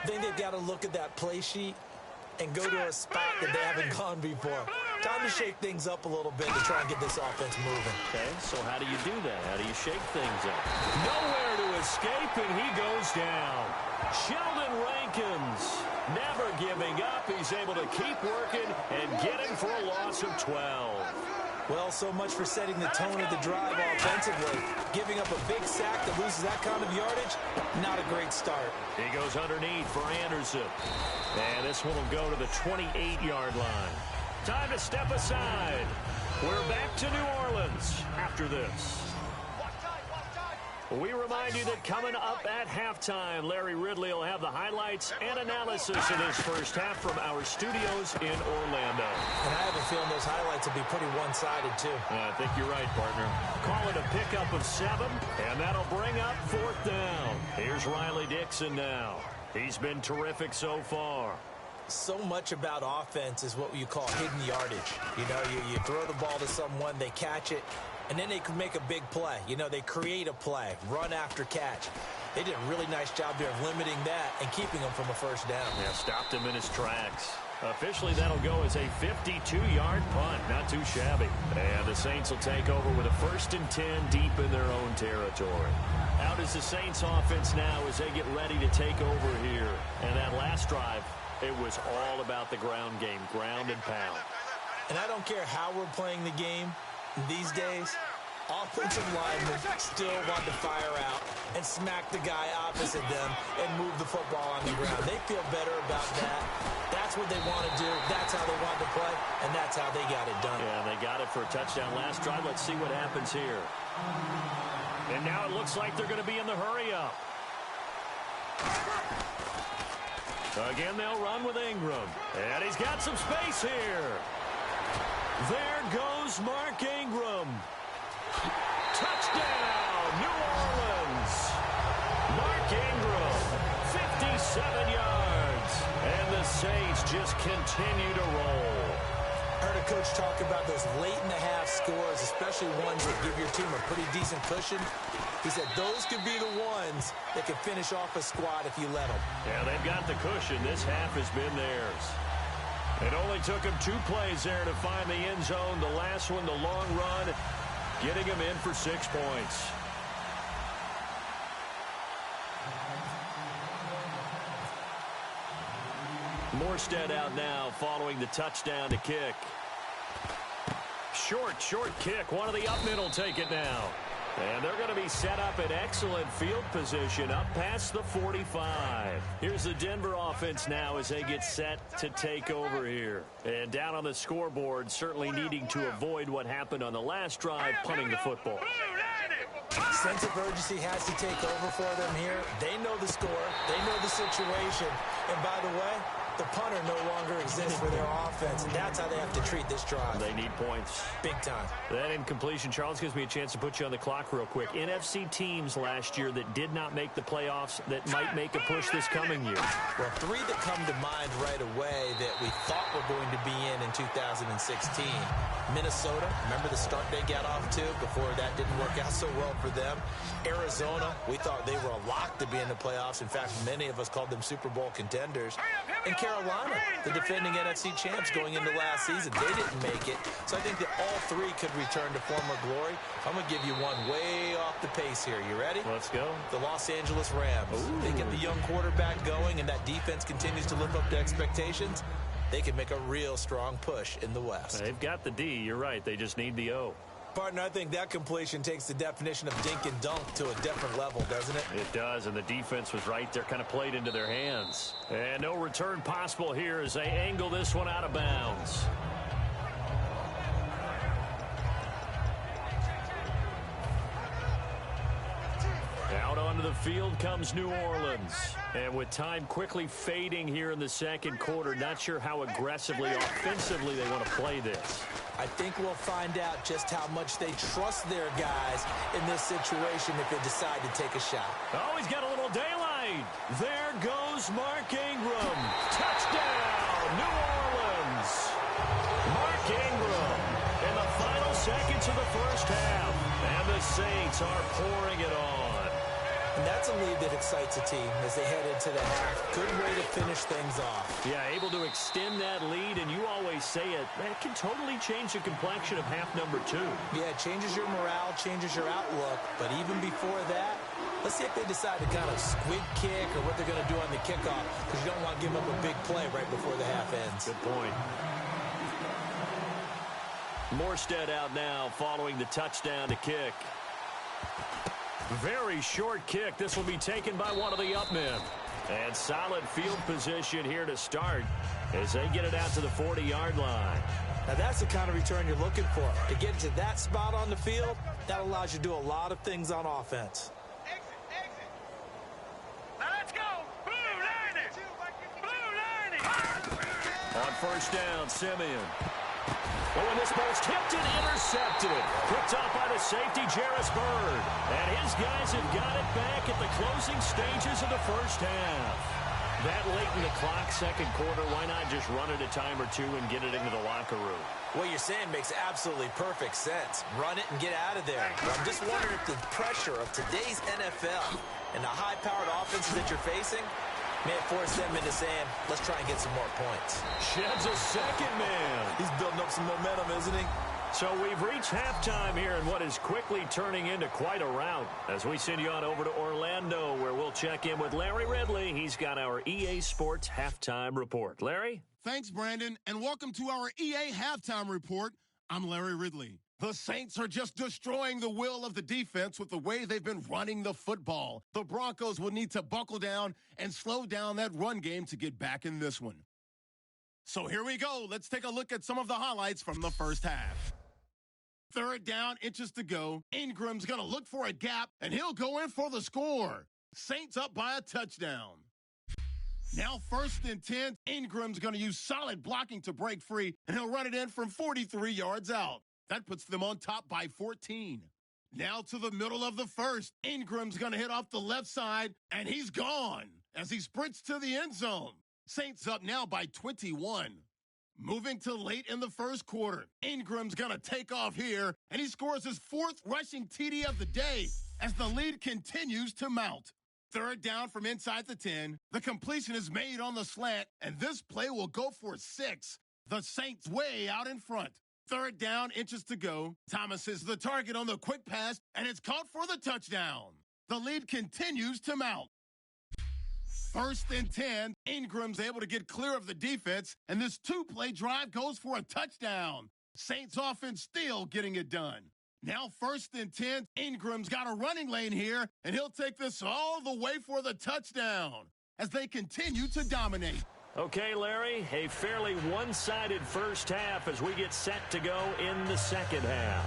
I think they've got to look at that play sheet and go to a spot that they haven't gone before. Time to shake things up a little bit to try and get this offense moving. Okay, so how do you do that? How do you shake things up? Nowhere to escape, and he goes down. Sheldon Rankins never giving up. He's able to keep working and get him for a loss of 12. Well, so much for setting the tone of the drive offensively. Giving up a big sack that loses that kind of yardage, not a great start. He goes underneath for Anderson. And this one will go to the 28-yard line. Time to step aside. We're back to New Orleans after this. We remind you that coming up at halftime, Larry Ridley will have the highlights and analysis of this first half from our studios in Orlando. And I have a feeling those highlights will be pretty one-sided, too. I think you're right, partner. Call it a pickup of 7, and that'll bring up 4th down. Here's Riley Dixon now. He's been terrific so far. So much about offense is what you call hidden yardage. You know, you throw the ball to someone, they catch it, and then they can make a big play. You know, they create a play, run after catch. They did a really nice job there of limiting that and keeping them from a first down. Yeah, stopped him in his tracks. Officially, that'll go as a 52-yard punt. Not too shabby. And the Saints will take over with a 1st and 10 deep in their own territory. Out is the Saints offense now as they get ready to take over here. And that last drive, it was all about the ground game, ground and pound. And I don't care how we're playing the game these days, offensive linemen still want to fire out and smack the guy opposite them and move the football on the ground. They feel better about that. That's what they want to do. That's how they want to play, and that's how they got it done. Yeah, they got it for a touchdown last drive. Let's see what happens here. And now it looks like they're going to be in the hurry-up. Again, they'll run with Ingram. And he's got some space here. There goes Mark Ingram. Touchdown, New Orleans. Mark Ingram, 57 yards. And the Saints just continue to roll. I heard a coach talk about those late-in-the-half scores, especially ones that give your team a pretty decent cushion. He said those could be the ones that could finish off a squad if you let them. Yeah, they've got the cushion. This half has been theirs. It only took him 2 plays there to find the end zone. The last one, the long run, getting him in for 6 points. Morstead out now following the touchdown to kick. Short kick. One of the up mid will take it now. And they're going to be set up in excellent field position up past the 45. Here's the Denver offense now as they get set to take over here. And down on the scoreboard, certainly needing to avoid what happened on the last drive, punting the football. Sense of urgency has to take over for them here. They know the score. They know the situation. And by the way, the punter no longer exists for their offense, and that's how they have to treat this drive. They need points. Big time. That incompletion, Charles, gives me a chance to put you on the clock real quick. NFC teams last year that did not make the playoffs that might make a push this coming year. Well, 3 that come to mind right away that we thought were going to be in 2016. Minnesota, remember the start they got off to before that didn't work out so well for them. Arizona, we thought they were a lock to be in the playoffs. In fact, many of us called them Super Bowl contenders. And Carolina, the defending NFC champs going into last season, they didn't make it. So I think that all 3 could return to former glory. I'm going to give you one way off the pace here. You ready? Let's go. The Los Angeles Rams. Ooh. They get the young quarterback going, and that defense continues to live up to expectations. They can make a real strong push in the West. They've got the D. You're right. They just need the O. Partner, I think that completion takes the definition of dink and dunk to a different level, doesn't it? It does, and the defense was right there, kind of played into their hands. And no return possible here as they angle this one out of bounds. Out onto the field comes New Orleans. And with time quickly fading here in the second quarter, not sure how aggressively, offensively they want to play this. I think we'll find out just how much they trust their guys in this situation if they decide to take a shot. Oh, he's got a little daylight. There goes Mark Ingram. Touchdown, New Orleans. Mark Ingram in the final seconds of the first half. And the Saints are pouring it on. And that's a lead that excites a team as they head into the half. Good way to finish things off. Yeah, able to extend that lead, and you always say it, that can totally change the complexion of half number 2. Yeah, it changes your morale, changes your outlook. But even before that, let's see if they decide to kind of squib kick or what they're going to do on the kickoff, because you don't want to give up a big play right before the half ends. Good point. Morstead out now following the touchdown to kick. Very short kick. This will be taken by one of the up men. And solid field position here to start as they get it out to the 40-yard line. Now that's the kind of return you're looking for. To get to that spot on the field, that allows you to do a lot of things on offense. Exit. Now let's go. Blue lining. Blue lining. On first down, Simeon. Oh, and this ball's tipped and intercepted. Picked off by the safety, Jarris Bird. And his guys have got it back at the closing stages of the first half. That late in the clock, second quarter, why not just run it a time or two and get it into the locker room? What you're saying makes absolutely perfect sense. Run it and get out of there. I'm just wondering if the pressure of today's NFL and the high-powered offenses that you're facing may force them into saying, let's try and get some more points. Sheds a second man. He's building up some momentum, isn't he? So we've reached halftime here in what is quickly turning into quite a rout as we send you on over to Orlando, where we'll check in with Larry Ridley. He's got our EA Sports Halftime Report. Larry? Thanks, Brandon, and welcome to our EA Halftime Report. I'm Larry Ridley. The Saints are just destroying the will of the defense with the way they've been running the football. The Broncos will need to buckle down and slow down that run game to get back in this one. So here we go. Let's take a look at some of the highlights from the first half. Third down, inches to go. Ingram's going to look for a gap, and he'll go in for the score. Saints up by a touchdown. Now 1st and 10, Ingram's going to use solid blocking to break free, and he'll run it in from 43 yards out. That puts them on top by 14. Now to the middle of the first. Ingram's going to hit off the left side, and he's gone as he sprints to the end zone. Saints up now by 21. Moving to late in the first quarter. Ingram's going to take off here, and he scores his 4th rushing TD of the day as the lead continues to mount. Third down from inside the 10. The completion is made on the slant, and this play will go for 6. The Saints way out in front. Third down, inches to go. Thomas is the target on the quick pass, and it's caught for the touchdown. The lead continues to mount. 1st and 10, Ingram's able to get clear of the defense, and this 2-play drive goes for a touchdown. Saints offense still getting it done. Now 1st and 10, Ingram's got a running lane here, and he'll take this all the way for the touchdown as they continue to dominate. Okay, Larry, a fairly one-sided first half as we get set to go in the second half.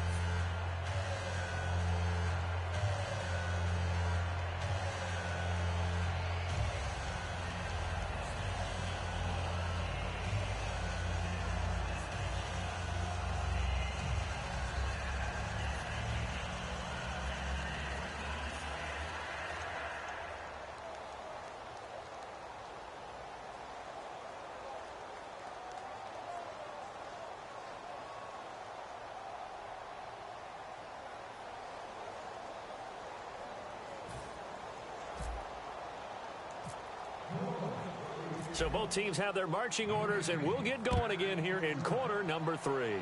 So both teams have their marching orders, and we'll get going again here in quarter number 3.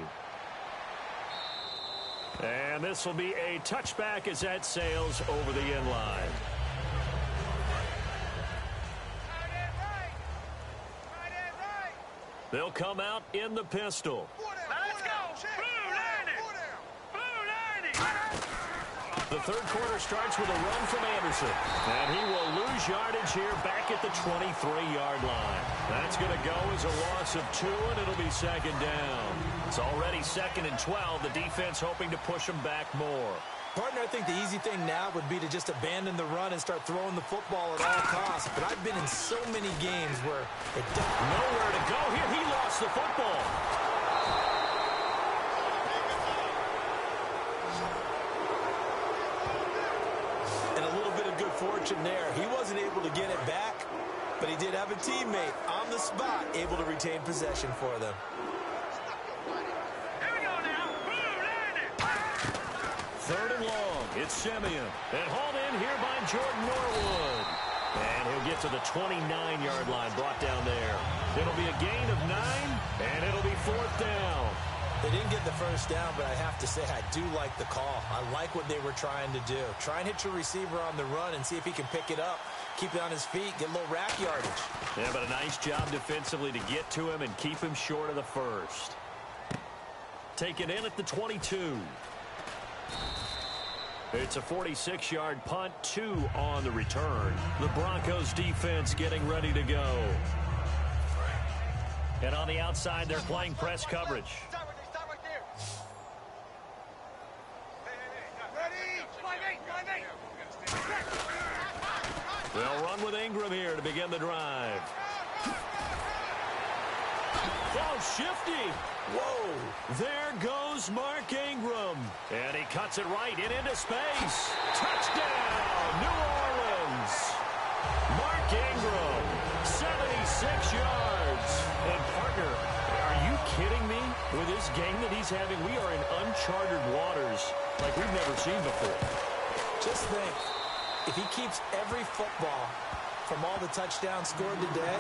And this will be a touchback as that sails over the end line. They'll come out in the pistol. Let's go. Blue lining. Blue The third quarter starts with a run from Anderson. And he will lose yardage here back at the 23-yard line. That's going to go as a loss of 2, and it'll be second down. It's already second and 12. The defense hoping to push them back more. Partner, I think the easy thing now would be to just abandon the run and start throwing the football at all costs. But I've been in so many games where it doesn't. Nowhere to go here. He lost the football. And a little bit of good fortune there. He wasn't able to get it back, but he did have a teammate on the spot able to retain possession for them. Third and long. It's Simeon. And hauled in here by Jordan Norwood. And he'll get to the 29-yard line, brought down there. It'll be a gain of 9, and it'll be fourth down. They didn't get the first down, but I have to say I do like the call. I like what they were trying to do. Try and hit your receiver on the run and see if he can pick it up, keep it on his feet, get a little rack yardage. Yeah, but a nice job defensively to get to him and keep him short of the first. Taken in at the 22. It's a 46-yard punt, 2 on the return. The Broncos defense getting ready to go. And on the outside, they're playing press coverage. Stop right there. Ready? They'll run with Ingram here to begin the drive. Oh, shifty. Whoa. There goes Mark Ingram. And he cuts it right into space. Touchdown, New Orleans. Mark Ingram, 76 yards. And partner, are you kidding me? With this game that he's having, we are in uncharted waters like we've never seen before. Just think, if he keeps every football from all the touchdowns scored today,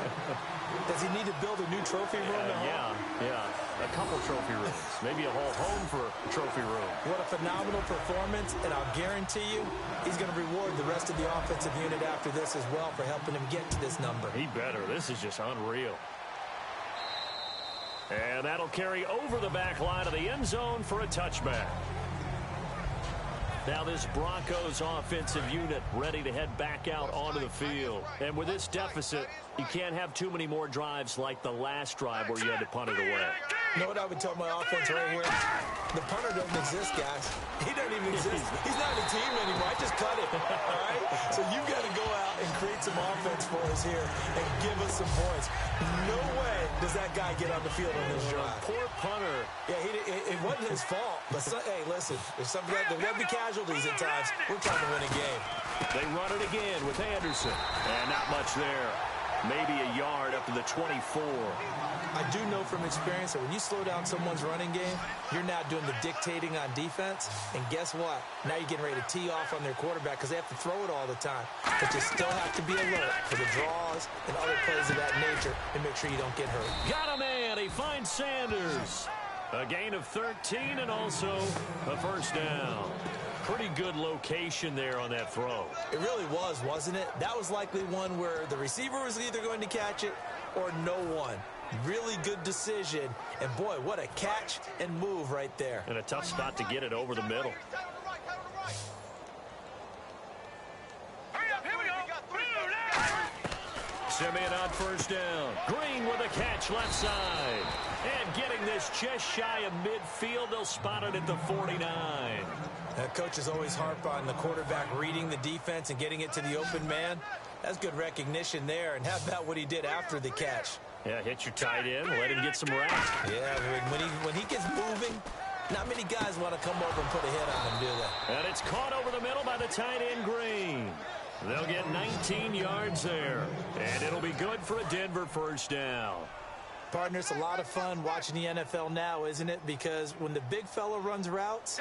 does he need to build a new trophy room at home? Yeah. A couple trophy rooms. Maybe a whole home for a trophy room. What a phenomenal performance, and I'll guarantee you he's going to reward the rest of the offensive unit after this as well for helping him get to this number. He better. This is just unreal. And that'll carry over the back line of the end zone for a touchback. Now this Broncos offensive unit ready to head back out onto the field. And with this deficit, you can't have too many more drives like the last drive where you had to punt it away. You know what I would tell my offense right here? The punter doesn't exist, guys. He doesn't even exist. He's not a team anymore. I just cut him, all right? So you've got to go out and create some offense for us here and give us some points. No way does that guy get on the field on this drive. Poor punter. Yeah, it wasn't his fault. But, hey, listen, there's something there will be casualties at times. We're trying to win a game. They run it again with Anderson. And not much there. Maybe a yard up to the 24. I do know from experience that when you slow down someone's running game, you're now doing the dictating on defense. And guess what? Now you're getting ready to tee off on their quarterback because they have to throw it all the time. But you still have to be alert for the draws and other plays of that nature and make sure you don't get hurt. Got a man. He finds Sanders. A gain of 13 and also a first down. Pretty good location there on that throw. It really was, wasn't it? That was likely one where the receiver was either going to catch it or no one. Really good decision. And, boy, what a catch and move right there. And a tough spot to get it over the middle. Hurry up, here we go. Simeon on first down. Green with a catch left side. And getting this just shy of midfield. They'll spot it at the 49. Coaches always harp on the quarterback reading the defense and getting it to the open man. That's good recognition there. And how about what he did after the catch? Yeah, hit your tight end, let him get some rest. Yeah, when he gets moving, not many guys want to come over and put a hit on him, do they? And it's caught over the middle by the tight end, Green. They'll get 19 yards there. And it'll be good for a Denver first down. Partner, it's a lot of fun watching the NFL now, isn't it? Because when the big fella runs routes,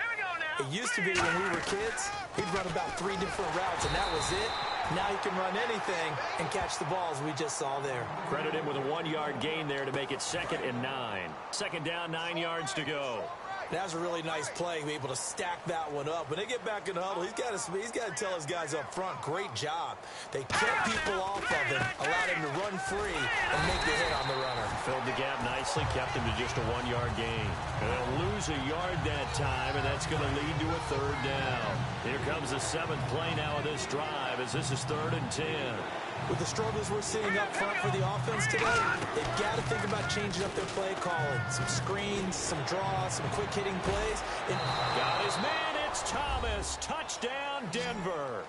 it used to be when we were kids, he'd run about 3 different routes, and that was it. Now he can run anything and catch the balls we just saw there. Credit him with a 1-yard gain there to make it 2nd and 9. Second down, 9 yards to go. That was a really nice play, be able to stack that one up. When they get back in the huddle, he's got to tell his guys up front, great job. They kept people off of him, allowed him to run free and make the hit on the runner. Filled the gap nicely, kept him to just a 1-yard gain. And they'll lose a yard that time, and that's going to lead to a 3rd down. Here comes the 7th play now of this drive, as this is 3rd and 10. With the struggles we're seeing up front for the offense today, they've got to think about changing up their play calling. Some screens, some draws, some quick-hitting plays. Got his man, it's Thomas. Touchdown, Denver.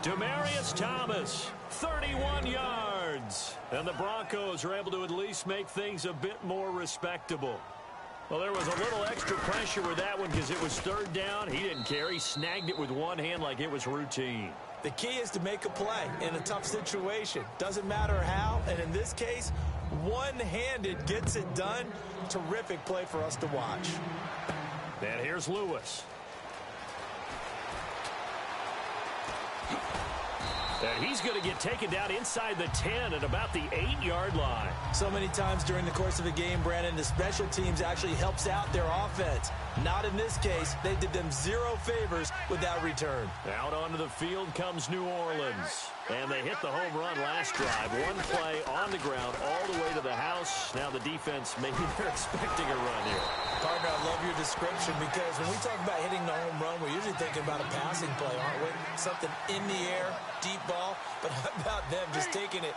Demaryius Thomas, 31 yards. And the Broncos are able to at least make things a bit more respectable. Well, there was a little extra pressure with that one because it was 3rd down. He didn't care. He snagged it with one hand like it was routine. The key is to make a play in a tough situation. Doesn't matter how, and in this case, one-handed gets it done. Terrific play for us to watch. And here's Lewis. And he's going to get taken down inside the 10 at about the 8-yard line. So many times during the course of a game, Brandon, the special teams actually helps out their offense. Not in this case. They did them 0 favors with that return. Out onto the field comes New Orleans. And they hit the home run last drive. One play on the ground all the way to the house. Now the defense, maybe they're expecting a run here. Partner, I love your description because when we talk about hitting the home run, we're usually thinking about a passing play, aren't we? Something in the air, deep ball. But how about them just taking it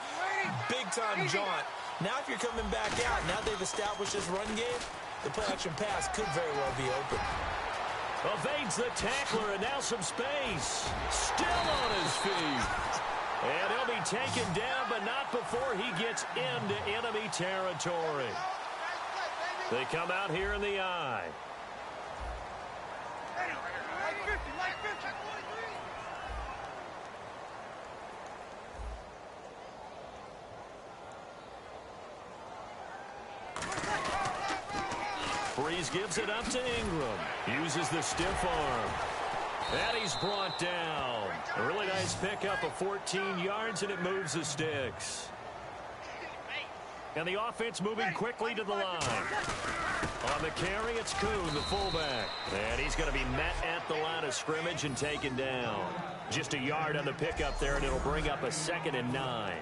big-time jaunt? Now if you're coming back out, now they've established this run game, the play-action pass could very well be open. Evades the tackler, and now some space. Still on his feet. And he'll be taken down, but not before he gets into enemy territory. They come out here in the I. Breeze gives it up to Ingram. Uses the stiff arm. And he's brought down. A really nice pickup of 14 yards, and it moves the sticks. And the offense moving quickly to the line. On the carry, it's Kuhn, the fullback. And he's going to be met at the line of scrimmage and taken down. Just a yard on the pickup there, and it'll bring up a 2nd and 9.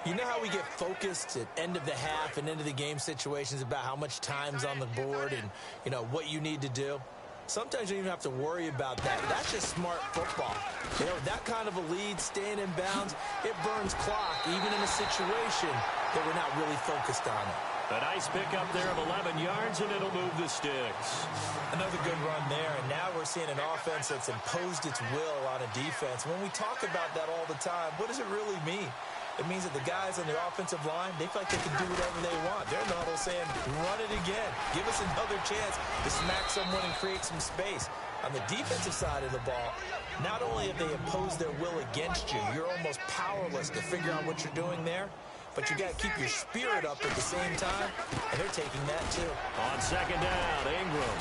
You know how we get focused at end of the half and end of the game situations about how much time's on the board and, you know, what you need to do? Sometimes you don't even have to worry about that. That's just smart football. You know, that kind of a lead, staying in bounds, it burns clock, even in a situation that we're not really focused on it. A nice pickup there of 11 yards, and it'll move the sticks. Another good run there, and now we're seeing an offense that's imposed its will on a defense. When we talk about that all the time, what does it really mean? It means that the guys on the offensive line, they feel like they can do whatever they want. They're in the huddle saying, run it again. Give us another chance to smack someone and create some space. On the defensive side of the ball, not only have they imposed their will against you, you're almost powerless to figure out what you're doing there, but you got to keep your spirit up at the same time, and they're taking that too. On 2nd down, Ingram.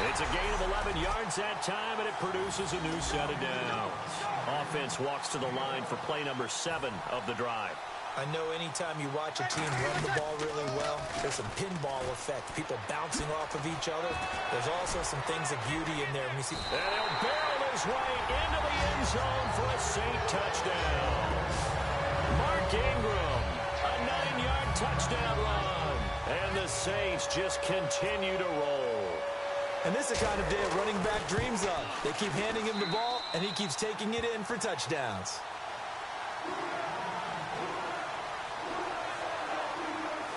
It's a gain of 11 yards that time, and it produces a new set of downs. Offense walks to the line for play number 7 of the drive. I know anytime you watch a team run the ball really well, there's some pinball effect, people bouncing off of each other. There's also some things of beauty in there. And he'll barrel his way into the end zone for a Saint touchdown. Mark Ingram, a 9-yard touchdown run. And the Saints just continue to roll. And this is the kind of day a running back dreams of. They keep handing him the ball, and he keeps taking it in for touchdowns.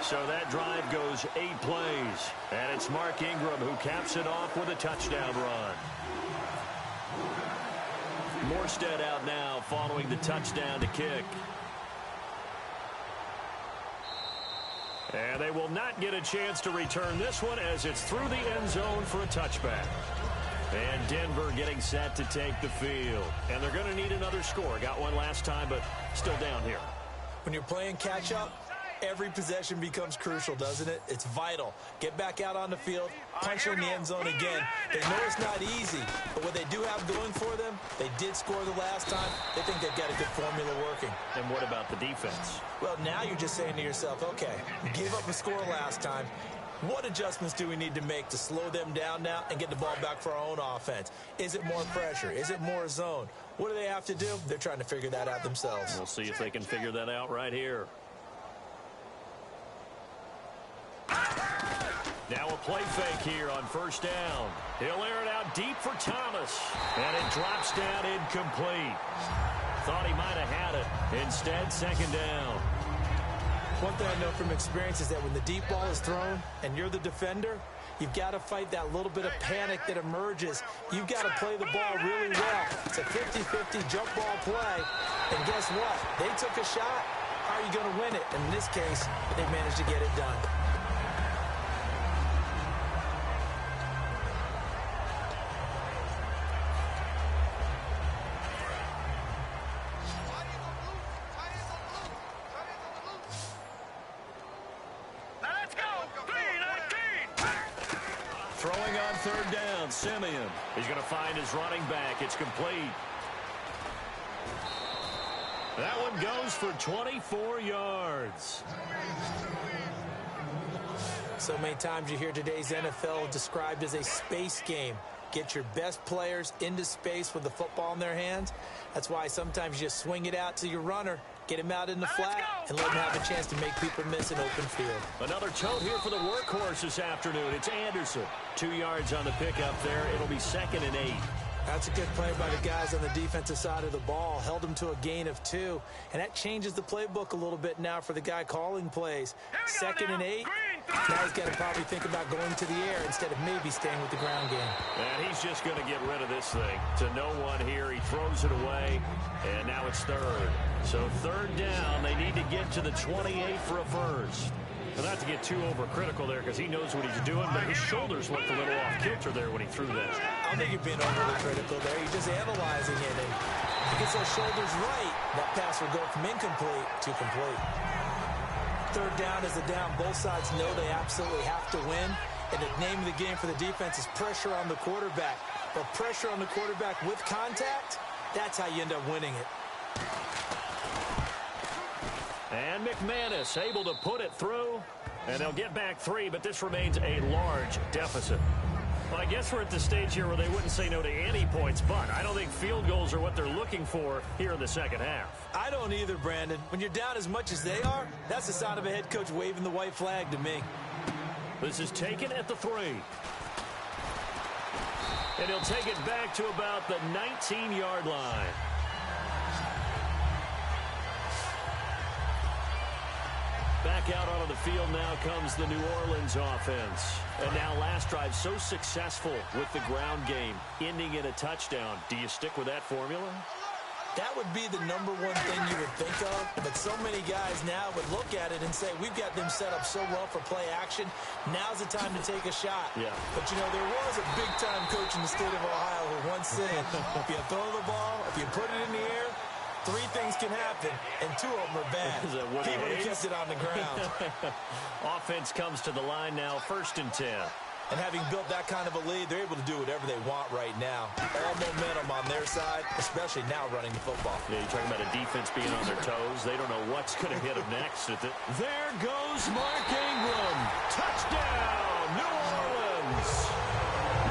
So that drive goes 8 plays, and it's Mark Ingram who caps it off with a touchdown run. Morstead out now following the touchdown to kick. And they will not get a chance to return this one as it's through the end zone for a touchback. And Denver getting set to take the field. And they're going to need another score. Got one last time, but still down here. When you're playing catch-up, every possession becomes crucial, doesn't it? It's vital. Get back out on the field, punch in the end zone again. They know it's not easy, but what they do have going for them, they did score the last time. They think they've got a good formula working. And what about the defense? Well, now you're just saying to yourself, okay, we gave up a score last time. What adjustments do we need to make to slow them down now and get the ball back for our own offense? Is it more pressure? Is it more zone? What do they have to do? They're trying to figure that out themselves. We'll see if they can figure that out right here. Now a play fake here on first down. He'll air it out deep for Thomas. And it drops down incomplete. Thought he might have had it. Instead, second down. One thing I know from experience is that when the deep ball is thrown and you're the defender, you've got to fight that little bit of panic that emerges. You've got to play the ball really well. It's a 50-50 jump ball play. And guess what? They took a shot. How are you going to win it? And in this case, they managed to get it done. Throwing on third down, Simeon. He's going to find his running back. It's complete. That one goes for 24 yards. So many times you hear today's NFL described as a space game. Get your best players into space with the football in their hands. That's why sometimes you just swing it out to your runner, get him out in the flat, and let him have a chance to make people miss an open field. Another tote here for the workhorse this afternoon. It's Anderson. 2 yards on the pickup there. It'll be 2nd and 8. That's a good play by the guys on the defensive side of the ball. Held him to a gain of 2. And that changes the playbook a little bit now for the guy calling plays. 2nd and 8. Now he's got to probably think about going to the air instead of maybe staying with the ground game. And he's just going to get rid of this thing. To no one here. He throws it away. And now it's third. So third down. They need to get to the 28 for a first. Well, not to get too overcritical there because he knows what he's doing, but his shoulders looked a little off kilter there when he threw that. I don't think you're being overly critical there. You're just analyzing it. And if he gets those shoulders right, that pass will go from incomplete to complete. Third down is the down. Both sides know they absolutely have to win. And the name of the game for the defense is pressure on the quarterback. But pressure on the quarterback with contact, that's how you end up winning it. And McManus able to put it through. And they'll get back 3, but this remains a large deficit. Well, I guess we're at the stage here where they wouldn't say no to any points, but I don't think field goals are what they're looking for here in the second half. I don't either, Brandon. When you're down as much as they are, that's the sign of a head coach waving the white flag to me. This is taken at the 3. And he'll take it back to about the 19-yard line. Back out onto the field now comes the New Orleans offense. And now last drive so successful with the ground game, ending in a touchdown. Do you stick with that formula? That would be the number one thing you would think of. But so many guys now would look at it and say, we've got them set up so well for play action. Now's the time to take a shot. Yeah. But, you know, there was a big-time coach in the state of Ohio who once said, if you throw the ball, if you put it in the air, 3 things can happen, and 2 of them are bad. He would have kept it on the ground. Offense comes to the line now, 1st and 10. And having built that kind of a lead, they're able to do whatever they want right now. All momentum on their side, especially now running the football. Yeah, you're talking about a defense being on their toes. They don't know what's going to hit them next. There goes Mark Ingram. Touchdown, New Orleans.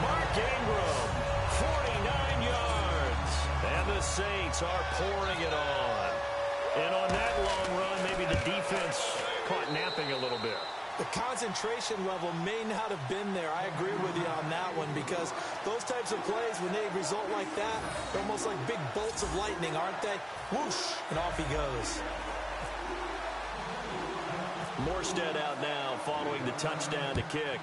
Mark Ingram, 49 yards. And the Saints are pouring it on. And on that long run, maybe the defense caught napping a little bit. The concentration level may not have been there. I agree with you on that one because those types of plays, when they result like that, they're almost like big bolts of lightning, aren't they? Whoosh, and off he goes. Morstead out now following the touchdown to kick.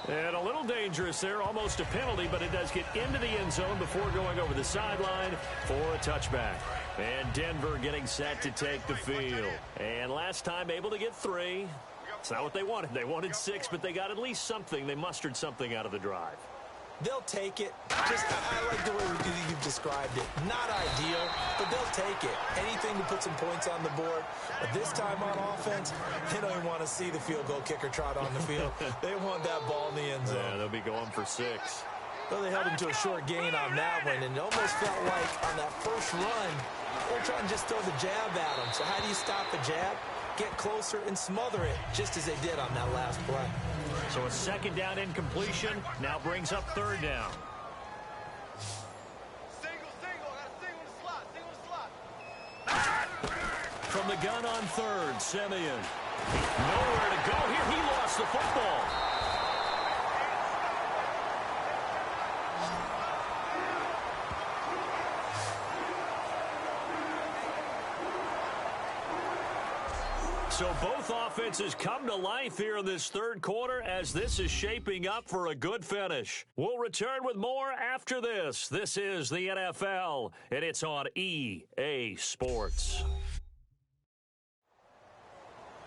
And a little dangerous there, almost a penalty, but it does get into the end zone before going over the sideline for a touchback. And Denver getting set to take the field. And last time able to get 3. It's not what they wanted. They wanted 6, but they got at least something. They mustered something out of the drive. They'll take it. I like the way you've described it. Not ideal, but they'll take it. Anything to put some points on the board. But this time on offense, they don't even want to see the field goal kicker trot on the field. They want that ball in the end zone. Yeah, they'll be going for 6. Well, they held him to a short gain on that one, and it almost felt like on that first run, they're trying to just throw the jab at him. So how do you stop the jab? Get closer and smother it, just as they did on that last play. So a 2nd down incompletion now brings up 3rd down. Single, single in the slot. From the gun on 3rd, Simeon. Nowhere to go here. He lost the football. So both offenses come to life here in this third quarter as this is shaping up for a good finish. We'll return with more after this. This is the NFL, and it's on EA Sports.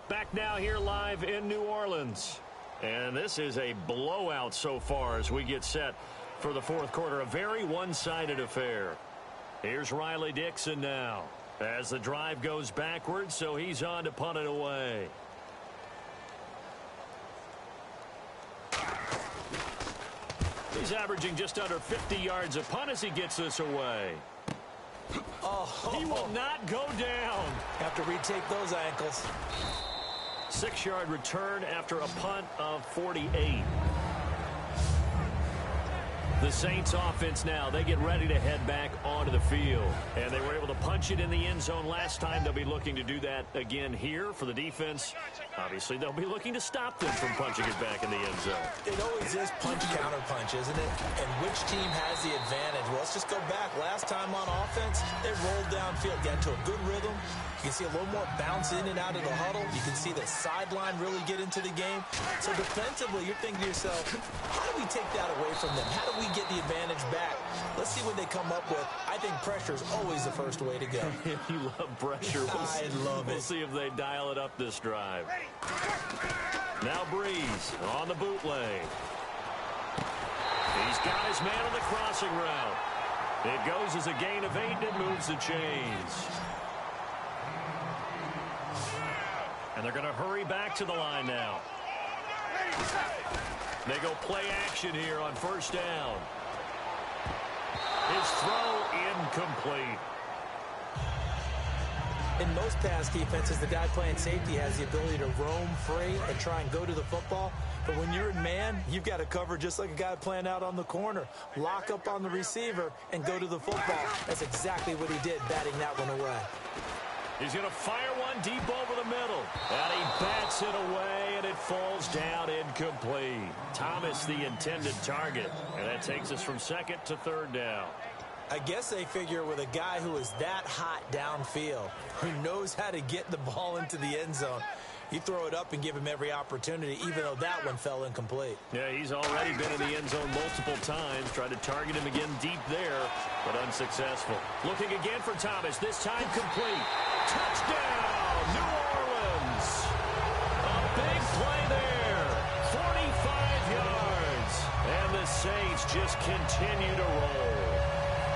Back now here live in New Orleans. And this is a blowout so far as we get set for the fourth quarter. A very one-sided affair. Here's Riley Dixon now as the drive goes backwards, so he's on to punt it away. He's averaging just under 50 yards a punt as he gets this away. He will not go down. Have to retake those ankles. 6-yard return after a punt of 48. The Saints offense now, they get ready to head back onto the field. And they were able to punch it in the end zone last time. They'll be looking to do that again here for the defense. Obviously, they'll be looking to stop them from punching it back in the end zone. It always is punch-counter-punch, isn't it? And which team has the advantage? Well, let's just go back. Last time on offense, they rolled downfield, got into a good rhythm. You can see a little more bounce in and out of the huddle. You can see the sideline really get into the game. So defensively, you're thinking to yourself, how do we take that away from them? How do we get the advantage back? Let's see what they come up with. I think pressure is always the first way to go. You love pressure. I love it. We'll see if they dial it up this drive. Now Breeze on the bootleg. He's got his man on the crossing route. It goes as a gain of 8 and it moves the chains. And they're going to hurry back to the line now. They go play action here on first down. His throw incomplete. In most pass defenses, the guy playing safety has the ability to roam free and try and go to the football. But when you're in man, you've got to cover just like a guy playing out on the corner. Lock up on the receiver and go to the football. That's exactly what he did, batting that one away. He's going to fire one deep over the middle. And he bats it away, and it falls down incomplete. Thomas, the intended target. And that takes us from second to third down. I guess they figure with a guy who is that hot downfield, who knows how to get the ball into the end zone, you throw it up and give him every opportunity, even though that one fell incomplete. Yeah, he's already been in the end zone multiple times. Tried to target him again deep there, but unsuccessful. Looking again for Thomas. This time complete. Touchdown, New Orleans. A big play there. 45 yards. And the Saints just continue to roll.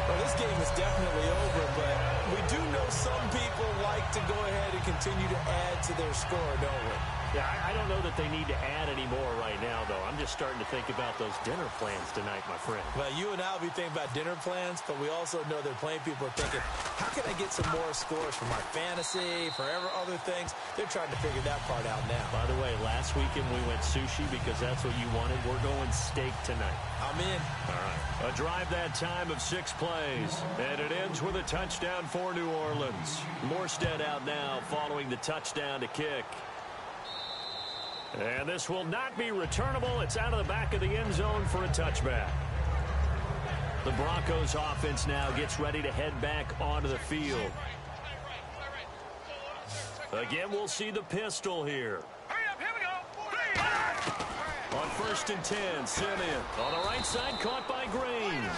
Well, this game is definitely over, but we do know some people like to go ahead and continue to add to their score, don't we? Yeah, I don't know that they need to add any more right now, though. I'm just starting to think about those dinner plans tonight, my friend. Well, you and I will be thinking about dinner plans, but we also know that plenty of people are thinking, how can I get some more scores for my fantasy, for other things? They're trying to figure that part out now. By the way, last weekend we went sushi because that's what you wanted. We're going steak tonight. I'm in. All right. A drive that time of 6 plays, and it ends with a touchdown for New Orleans. Morstead out now following the touchdown to kick. And this will not be returnable. It's out of the back of the end zone for a touchback. The Broncos offense now gets ready to head back onto the field. Again, we'll see the pistol here. On first and 10, Simeon on the right side, caught by Green.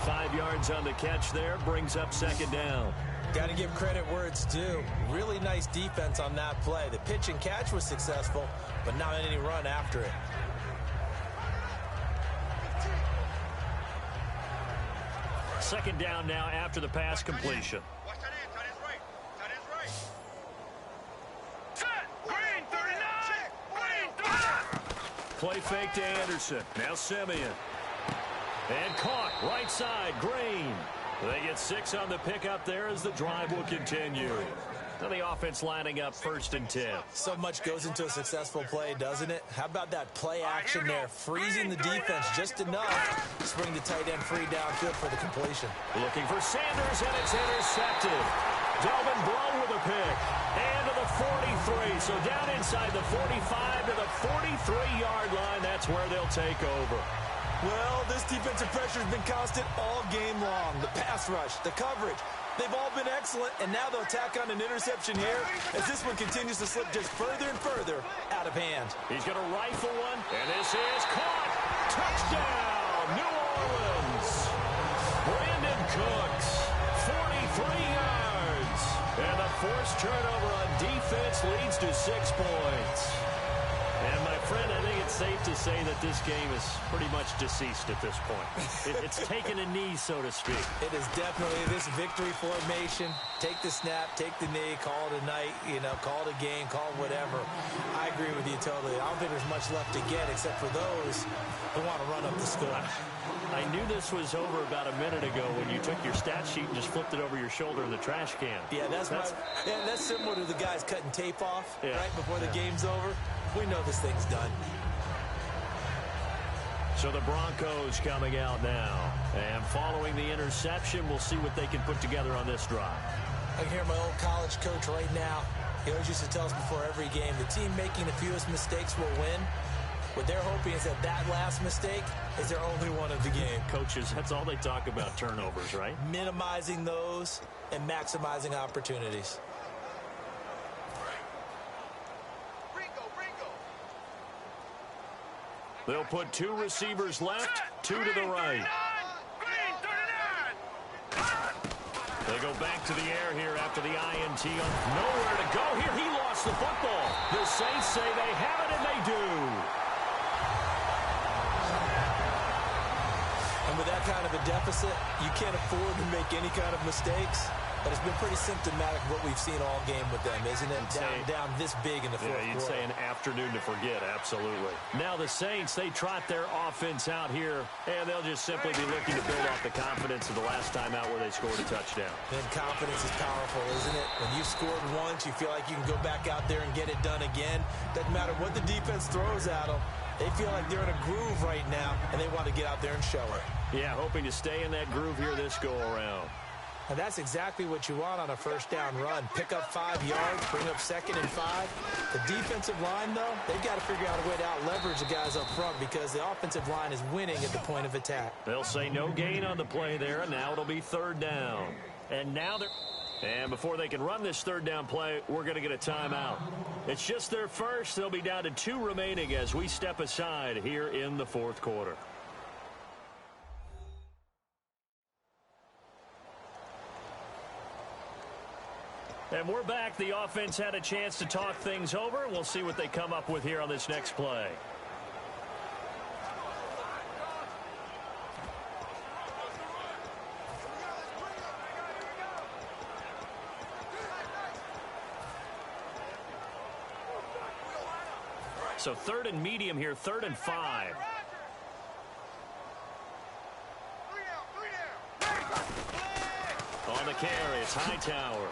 5 yards on the catch there, brings up second down. Got to give credit where it's due. Really nice defense on that play. The pitch and catch was successful, but not any run after it. Second down now after the pass completion. Watch that end, tight end's right. Tight end's right. Set! Green, 39! Green, 39! Play fake to Anderson. Now Simeon. And caught right side, Green. They get 6 on the pickup there as the drive will continue. Now the offense lining up first and 10. So much goes into a successful play, doesn't it? How about that play action there? Freezing the defense just enough to bring the tight end free downfield for the completion. Looking for Sanders, and it's intercepted. Delvin Blow with a pick. And to the 43. So down inside the 45 to the 43-yard line. That's where they'll take over. Well, this defensive pressure has been constant all game long. The pass rush, the coverage, they've all been excellent, and now they'll tack on an interception here as this one continues to slip just further and further out of hand. He's going to rifle one, and this is caught. Touchdown, New Orleans. Brandon Cooks, 43 yards. And the forced turnover on defense leads to 6 points. And, my friend, I think it's safe to say that this game is pretty much deceased at this point. It's taken a knee, so to speak. It is definitely this victory formation. Take the snap, take the knee, call it a night, call it a game, call it whatever. I agree with you totally. I don't think there's much left to get except for those who want to run up the score. I knew this was over about a minute ago when you took your stat sheet and just flipped it over your shoulder in the trash can. Yeah, that's similar to the guys cutting tape off right before the game's over. We know this thing's done. So the Broncos coming out now. And following the interception, we'll see what they can put together on this drive. I can hear my old college coach right now. He always used to tell us before every game, the team making the fewest mistakes will win. What they're hoping is that last mistake is their only one of the game. Coaches, that's all they talk about, turnovers, right? Minimizing those and maximizing opportunities. They'll put 2 receivers left, 2 to the right. They go back to the air here after the INT. Nowhere to go here. He lost the football. The Saints say they have it, and they do. And with that kind of a deficit, you can't afford to make any kind of mistakes. But it's been pretty symptomatic of what we've seen all game with them, isn't it? Down this big in the fourth quarter. You'd say an afternoon to forget, absolutely. Now the Saints, they trot their offense out here, and they'll just simply be looking to build off the confidence of the last time out where they scored a touchdown. And confidence is powerful, isn't it? When you've scored once, you feel like you can go back out there and get it done again. Doesn't matter what the defense throws at them. They feel like they're in a groove right now, and they want to get out there and show it. Yeah, hoping to stay in that groove here this go-around. And that's exactly what you want on a first down run. Pick up 5 yards, bring up 2nd and 5. The defensive line, though, they've got to figure out a way to out-leverage the guys up front because the offensive line is winning at the point of attack. They'll say no gain on the play there, and now it'll be 3rd down. And now they're... And before they can run this 3rd down play, we're going to get a timeout. It's just their first. They'll be down to 2 remaining as we step aside here in the 4th quarter. And we're back. The offense had a chance to talk things over. We'll see what they come up with here on this next play. So 3rd and medium here, 3rd and 5. On the carry, it's Hightower.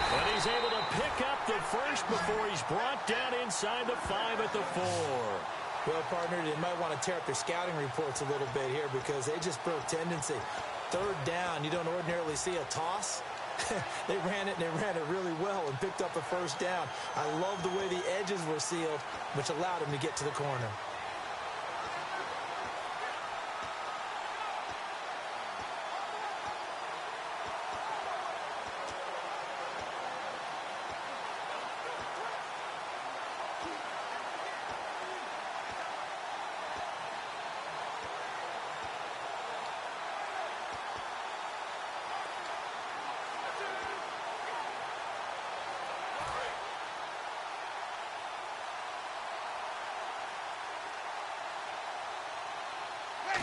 And he's able to pick up the first before he's brought down inside the 5 at the 4. Well, partner, they might want to tear up their scouting reports a little bit here because they just broke tendency. 3rd down, you don't ordinarily see a toss. They ran it really well and picked up a first down. I love the way the edges were sealed, which allowed him to get to the corner.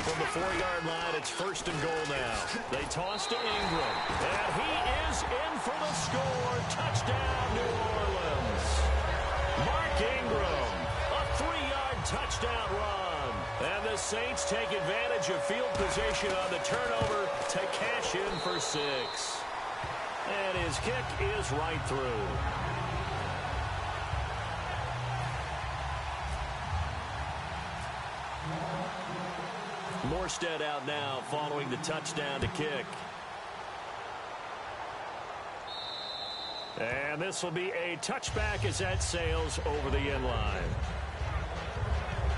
From the 4-yard line, it's 1st and goal now. They toss to Ingram, and he is in for the score. Touchdown, New Orleans. Mark Ingram, a 3-yard touchdown run. And the Saints take advantage of field position on the turnover to cash in for 6. And his kick is right through. Morstead out now following the touchdown to kick. And this will be a touchback as that sails over the end line.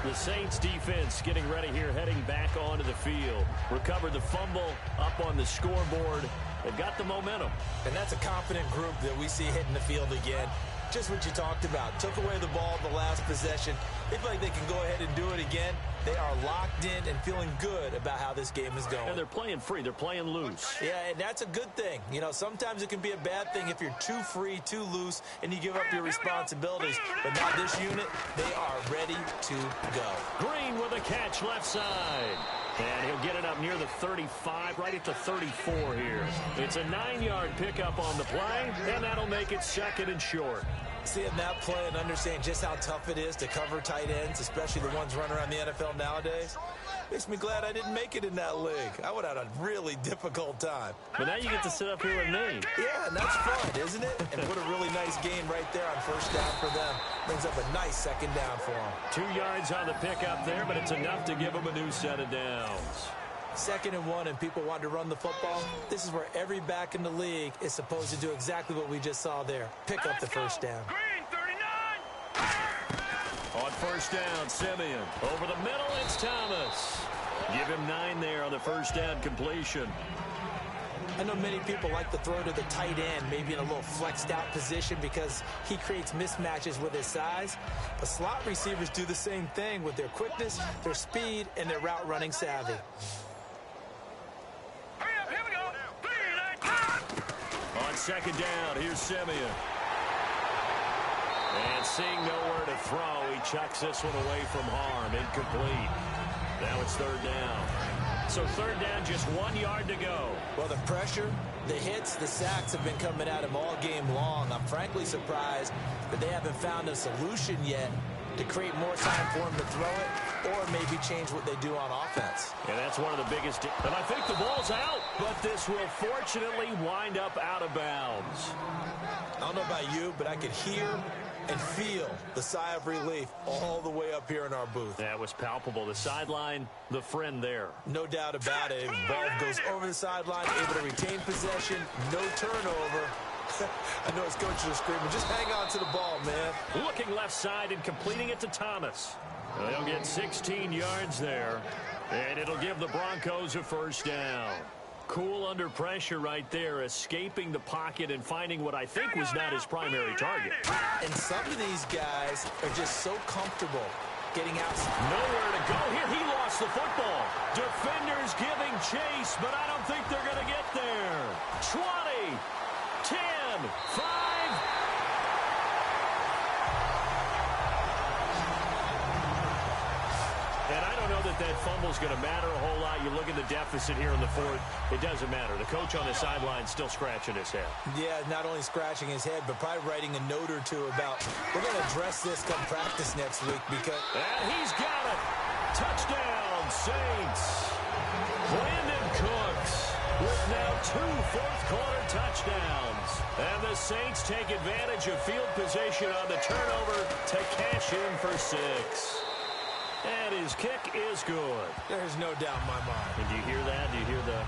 The Saints defense getting ready here, heading back onto the field. Recovered the fumble up on the scoreboard. They've got the momentum. And that's a confident group that we see hitting the field again. Just what you talked about. Took away the ball in the last possession. They feel like they can go ahead and do it again. They are locked in and feeling good about how this game is going. And they're playing free. They're playing loose. Yeah, and that's a good thing. You know, sometimes it can be a bad thing if you're too free, too loose, and you give up your responsibilities. But now this unit, they are ready to go. Green with a catch left side. And he'll get it up near the 35, right at the 34 here. It's a 9-yard pickup on the play, and that'll make it 2nd and short. Seeing that play and understand just how tough it is to cover tight ends, especially the ones running around the NFL nowadays, makes me glad I didn't make it in that league. I would have had a really difficult time. But now you get to sit up here with me. Yeah, and that's fun, isn't it? And put a really nice game right there on first down for them. Brings up a nice 2nd down for them. 2 yards on the pickup there, but it's enough to give them a new set of downs. 2nd and 1, and people want to run the football. This is where every back in the league is supposed to do exactly what we just saw there. Pick up the first down. Green, 39. On first down, Simeon. Over the middle, it's Thomas. Give him 9 there on the first down completion. I know many people like to throw to the tight end, maybe in a little flexed out position because he creates mismatches with his size. But slot receivers do the same thing with their quickness, their speed, and their route running savvy. Hurry up, here we go. On 2nd down, here's Simeon. And seeing nowhere to throw, he chucks this one away from harm. Incomplete. Now it's 3rd down. So 3rd down, just 1 yard to go. Well, the pressure, the hits, the sacks have been coming at him all game long. I'm frankly surprised that they haven't found a solution yet to create more time for him to throw it or maybe change what they do on offense. And that's one of the biggest. And I think the ball's out, but this will fortunately wind up out of bounds. I don't know about you, but I could hear and feel the sigh of relief all the way up here in our booth. That was palpable. The sideline, the friend there. No doubt about it. Ball goes over the sideline, able to retain possession, no turnover. I know his coaches are screaming, just hang on to the ball, man. Looking left side and completing it to Thomas. They'll get 16 yards there, and it'll give the Broncos a first down. Cool under pressure right there, escaping the pocket and finding what I think was not his primary target. And some of these guys are just so comfortable getting out. Nowhere to go here. He lost the football. Defenders giving chase, but I don't think they're going to get there. 20, 10, 5. And I don't know that fumble's going to matter a whole lot. You look at the deficit here in the 4th. It doesn't matter. The coach on the sideline still scratching his head. Yeah, not only scratching his head, but probably writing a note or two about, we're going to address this come practice next week because... And he's got it. Touchdown, Saints. Brandon Cooks with now 2 fourth-quarter touchdowns. And the Saints take advantage of field position on the turnover to cash in for 6. And his kick is good. There's no doubt in my mind. And do you hear that? Do you hear the...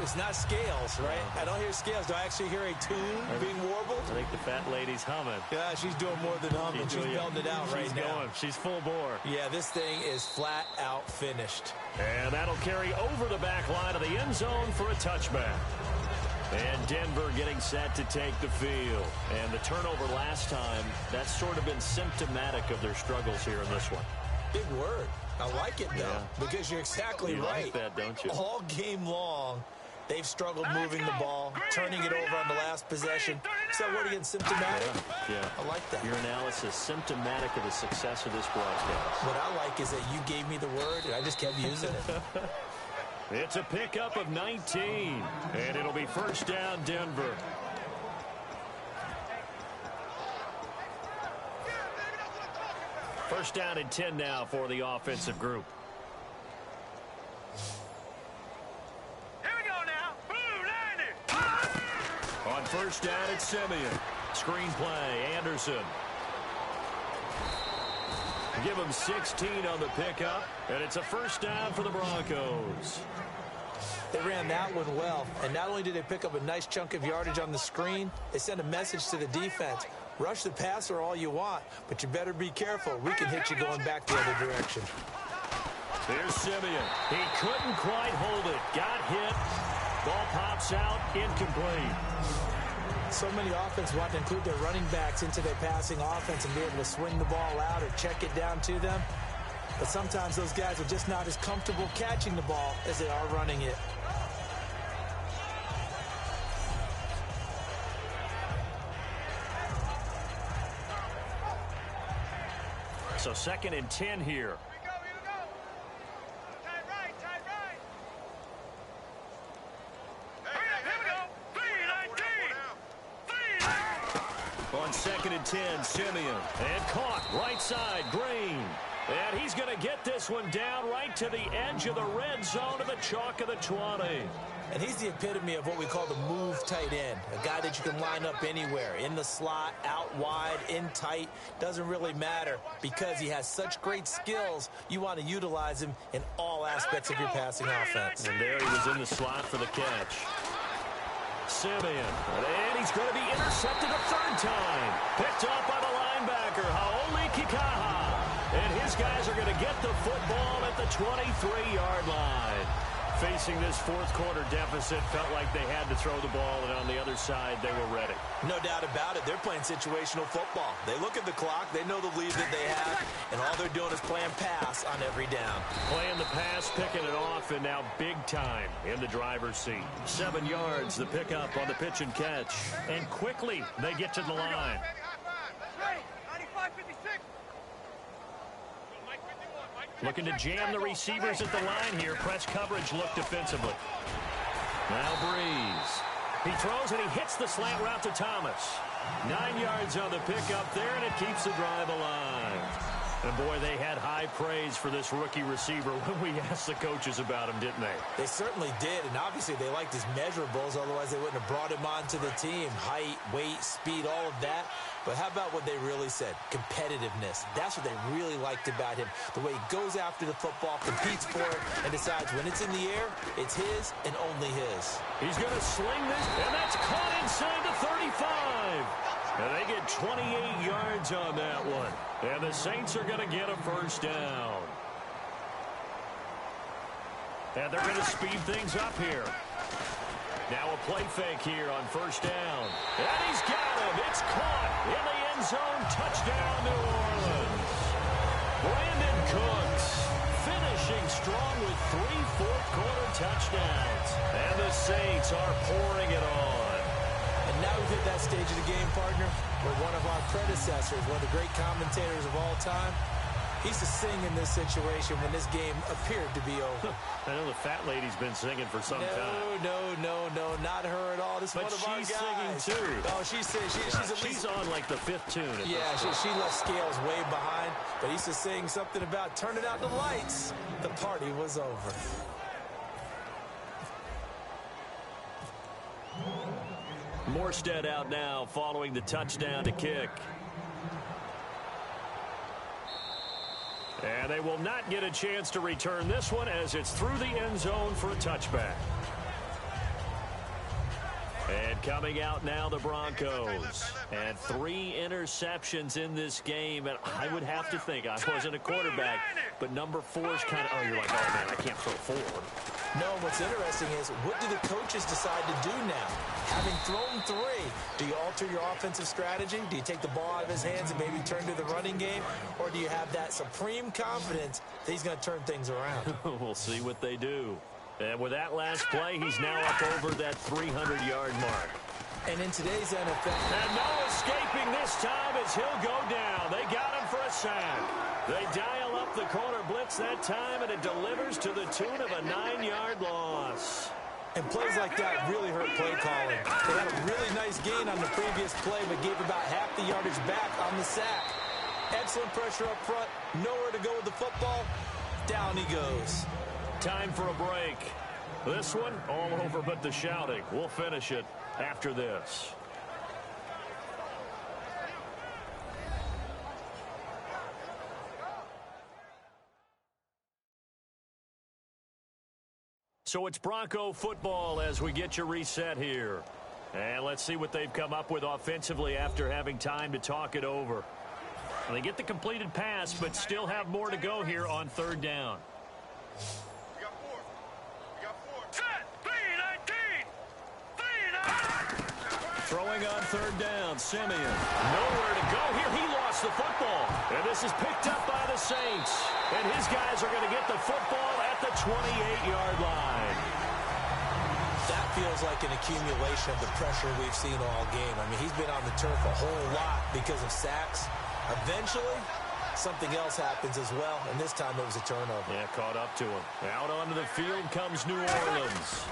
It's not scales, right? I don't hear scales. Do I actually hear a tune being warbled? I think the fat lady's humming. Yeah, she's doing more than humming. She's belting it out right now. She's going. She's full bore. Yeah, this thing is flat out finished. And that'll carry over the back line of the end zone for a touchback. And Denver getting set to take the field. And the turnover last time, that's sort of been symptomatic of their struggles here in this one. Big word. I like it, though, because you're exactly right. Like that, don't you? All game long, they've struggled moving the ball, turning it over on the last possession. Is that word again, symptomatic? Yeah. I like that. Your analysis, symptomatic of the success of this broadcast. What I like is that you gave me the word, and I just kept using it. It's a pickup of 19, and it'll be first down, Denver. First down and 10 now for the offensive group. Here we go now. Blue 90. On first down, it's Simeon. Screen play, Anderson. Give him 16 on the pickup, and it's a first down for the Broncos. They ran that one well, and not only did they pick up a nice chunk of yardage on the screen, they sent a message to the defense. Rush the passer all you want, but you better be careful. We can hit you going back the other direction. Here's Simeon. He couldn't quite hold it. Got hit. Ball pops out. Incomplete. So many offenses want to include their running backs into their passing offense and be able to swing the ball out or check it down to them. But sometimes those guys are just not as comfortable catching the ball as they are running it. So 2nd and 10 here. Here we go. Tight right. Here we go. 3-19. On 2nd and 10, Simeon. And caught right side, Green. And he's going to get this one down right to the edge of the red zone of the chalk of the 20. And he's the epitome of what we call the move tight end. A guy that you can line up anywhere. In the slot, out wide, in tight. Doesn't really matter. Because he has such great skills, you want to utilize him in all aspects of your passing offense. And there he was in the slot for the catch. Simeon. And he's going to be intercepted a 3rd time. Picked off by the linebacker, Haoli Kikaha. And his guys are going to get the football at the 23-yard line. Facing this 4th quarter deficit, felt like they had to throw the ball, and on the other side, they were ready. No doubt about it. They're playing situational football. They look at the clock. They know the lead that they have, and all they're doing is playing pass on every down. Playing the pass, picking it off, and now big time in the driver's seat. 7 yards, the pickup on the pitch and catch. And quickly, they get to the line. Looking to jam the receivers at the line here. Press coverage look defensively. Now Breeze. He throws and he hits the slant route to Thomas. 9 yards on the pickup there, and it keeps the drive alive. And boy, they had high praise for this rookie receiver when we asked the coaches about him, didn't they? They certainly did, and obviously they liked his measurables. Otherwise, they wouldn't have brought him onto the team. Height, weight, speed, all of that. But how about what they really said? Competitiveness. That's what they really liked about him. The way he goes after the football, competes for it, and decides when it's in the air, it's his and only his. He's going to sling this, and that's caught inside the 35. And they get 28 yards on that one. And the Saints are going to get a 1st down. And they're going to speed things up here. Now a play fake here on 1st down. And he's got him. It's caught in the end zone. Touchdown, New Orleans. Brandon Cooks finishing strong with 3 fourth-quarter touchdowns. And the Saints are pouring it on. And now we've hit that stage of the game, partner, where one of our predecessors, one of the great commentators of all time, he used to sing in this situation when this game appeared to be over. I know the fat lady's been singing for some time. No, not her at all. This is one of our guys. But she's singing, too. Oh, she's singing. She's on, like, the 5th tune. Yeah, she left Scales way behind, but he used to sing something about turning out the lights. The party was over. Morstead out now following the touchdown to kick. And they will not get a chance to return this one as it's through the end zone for a touchback. And coming out now, the Broncos. And 3 interceptions in this game. And I would have to think, I wasn't a quarterback, but number 4 is kind of, oh, you're like, oh, man, I can't throw 4. No, what's interesting is, what do the coaches decide to do now? Having thrown 3, do you alter your offensive strategy? Do you take the ball out of his hands and maybe turn to the running game? Or do you have that supreme confidence that he's going to turn things around? We'll see what they do. And with that last play, he's now up over that 300-yard mark. And in today's NFL... And no escaping this time as he'll go down. They got him for a sack. They dial up the corner blitz that time, and it delivers to the tune of a 9-yard loss. And plays like that really hurt play calling. They had a really nice gain on the previous play, but gave about half the yardage back on the sack. Excellent pressure up front. Nowhere to go with the football. Down he goes. Time for a break. This one all over but the shouting. We'll finish it after this. So it's Bronco football as we get you reset here. And let's see what they've come up with offensively after having time to talk it over. Well, they get the completed pass, but still have more to go here on third down. We got four. We got four. Set. 3-19. 3-9. Throwing on third down, Simeon. Nowhere to go here. He lost the football. And this is picked up by the Saints. And his guys are going to get the football at the 28-yard line. That feels like an accumulation of the pressure we've seen all game. I mean, he's been on the turf a whole lot because of sacks. Eventually, something else happens as well, and this time it was a turnover. Yeah, caught up to him. Out onto the field comes New Orleans.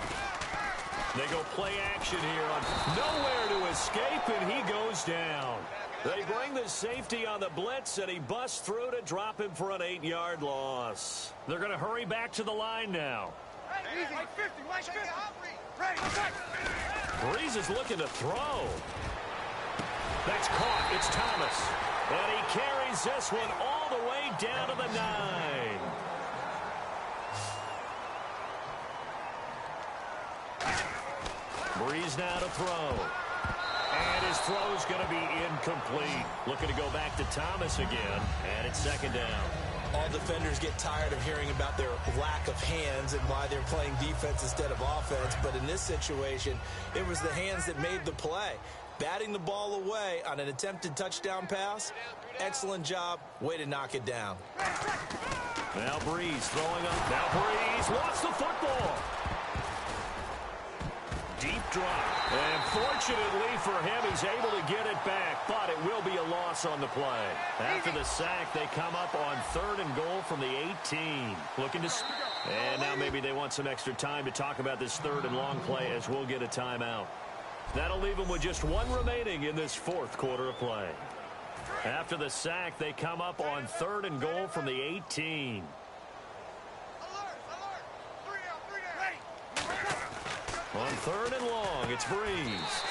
They go play action here on nowhere to escape, and he goes down. They bring the safety on the blitz, and he busts through to drop him for an 8-yard loss. They're going to hurry back to the line now. Easy. Like 50. Like 50. Ready. Breeze is looking to throw. That's caught. It's Thomas. And he carries this one all the way down to the 9. Breeze now to throw. And his throw's going to be incomplete. Looking to go back to Thomas again. And it's second down. All defenders get tired of hearing about their lack of hands and why they're playing defense instead of offense. But in this situation, it was the hands that made the play. Batting the ball away on an attempted touchdown pass. Excellent job. Way to knock it down. Now Breeze throwing up. Now Breeze wants the football. Deep drop. And fortunately for him, he's able to get it back, but it will be a loss on the play. After the sack, they come up on 3rd and goal from the 18. Looking to... And now maybe they want some extra time to talk about this 3rd and long play as we'll get a timeout. That'll leave them with just one remaining in this 4th quarter of play. After the sack, they come up on 3rd and goal from the 18. On 3rd and long, it's Breeze.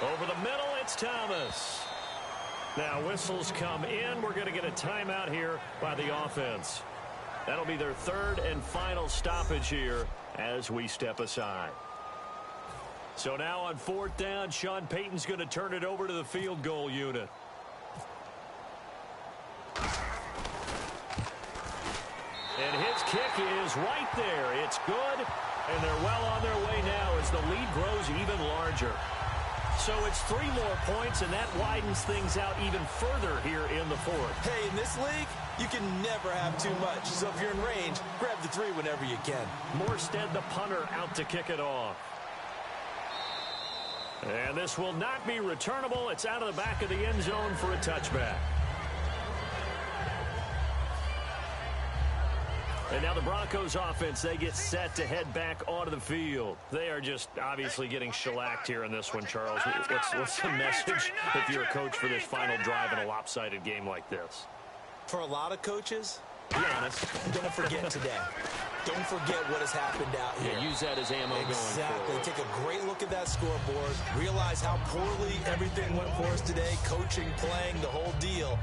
Over the middle, it's Thomas. Now whistles come in. We're going to get a timeout here by the offense. That'll be their 3rd and final stoppage here as we step aside. So now on 4th down, Sean Payton's going to turn it over to the field goal unit. And his kick is right there. It's good. And they're well on their way now as the lead grows even larger. So it's 3 more points, and that widens things out even further here in the 4th. Hey, in this league, you can never have too much. So if you're in range, grab the 3 whenever you can. Morstead, the punter, out to kick it off. And this will not be returnable. It's out of the back of the end zone for a touchback. And now the Broncos offense, they get set to head back onto the field. They are just obviously getting shellacked here in this one, Charles. What's the message if you're a coach for this final drive in a lopsided game like this? For a lot of coaches, be honest. Don't forget today. Don't forget what has happened out here. Yeah, use that as ammo going forward. Take a great look at that scoreboard. Realize how poorly everything went for us today. Coaching, playing, the whole deal.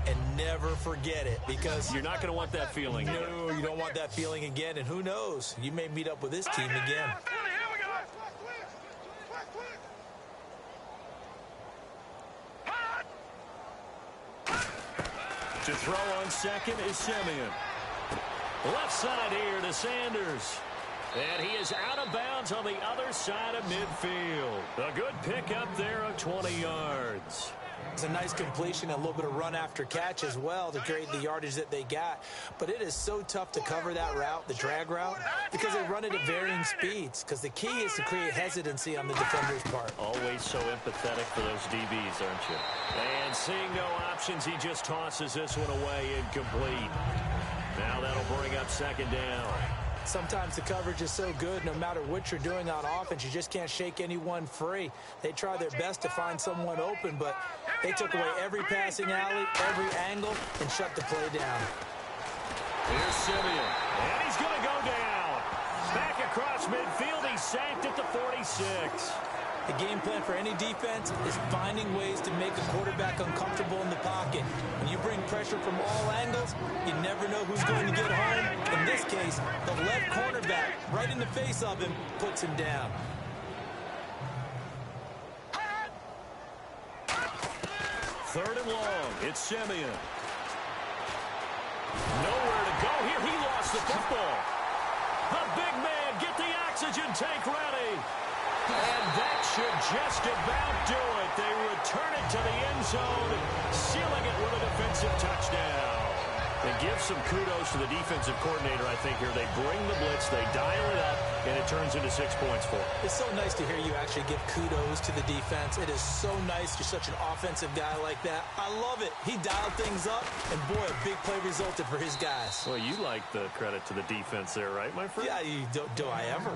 And never forget it, because you're not going to want that feeling. No, you don't want that feeling again. And who knows? You may meet up with this team again. To throw on second is Simeon. Left side here to Sanders. And he is out of bounds on the other side of midfield. A good pickup there of 20 yards. It's a nice completion, a little bit of run after catch as well to create the yardage that they got. But it is so tough to cover that route, the drag route, because they run it at varying speeds. Because the key is to create hesitancy on the defender's part. Always so empathetic for those DBs, aren't you? And seeing no options, he just tosses this one away incomplete. Now that'll bring up second down. Sometimes the coverage is so good, no matter what you're doing on offense, you just can't shake anyone free. They try their best to find someone open, but they took away every passing alley, every angle, and shut the play down. Here's Simeon, and he's going to go down. Back across midfield, he's sacked at the 46. The game plan for any defense is finding ways to make a quarterback uncomfortable in the pocket. When you bring pressure from all angles, you never know who's going to get home. In this case, the left cornerback, right in the face of him, puts him down. Third and long. It's Simeon. Nowhere to go here. He lost the football. The big man, get the oxygen tank ready. And that should just about do it. They return it to the end zone, sealing it with a defensive touchdown. They give some kudos to the defensive coordinator, I think, here. They bring the blitz, they dial it up, and it turns into 6 points for them. It's so nice to hear you actually give kudos to the defense. It is so nice. You're such an offensive guy like that. I love it. He dialed things up, and boy, a big play resulted for his guys. Well, you like the credit to the defense there, right, my friend? Yeah, do I ever?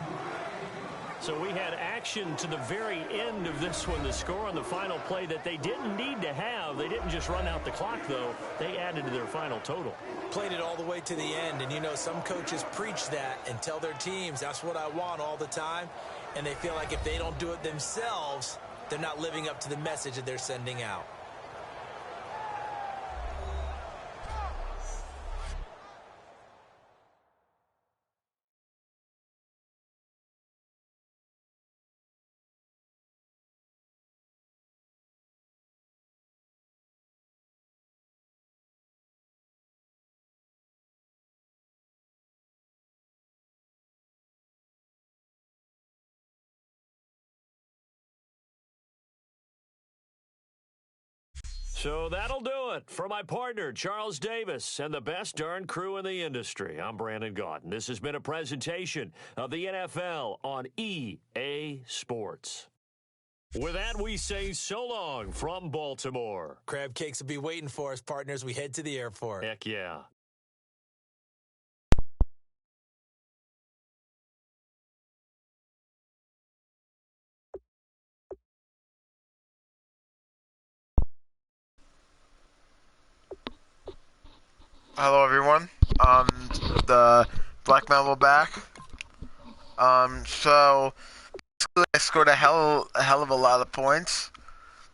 So we had action to the very end of this one, the score on the final play that they didn't need to have. They didn't just run out the clock, though. They added to their final total. Played it all the way to the end, and you know some coaches preach that and tell their teams, that's what I want all the time, and they feel like if they don't do it themselves, they're not living up to the message that they're sending out. So that'll do it for my partner, Charles Davis, and the best darn crew in the industry. I'm Brandon Gaudin. This has been a presentation of the NFL on EA Sports. With that, we say so long from Baltimore. Crab cakes will be waiting for us, partners. We head to the airport. Heck yeah. Hello everyone, the Black Metal back. So basically I scored a hell of a lot of points.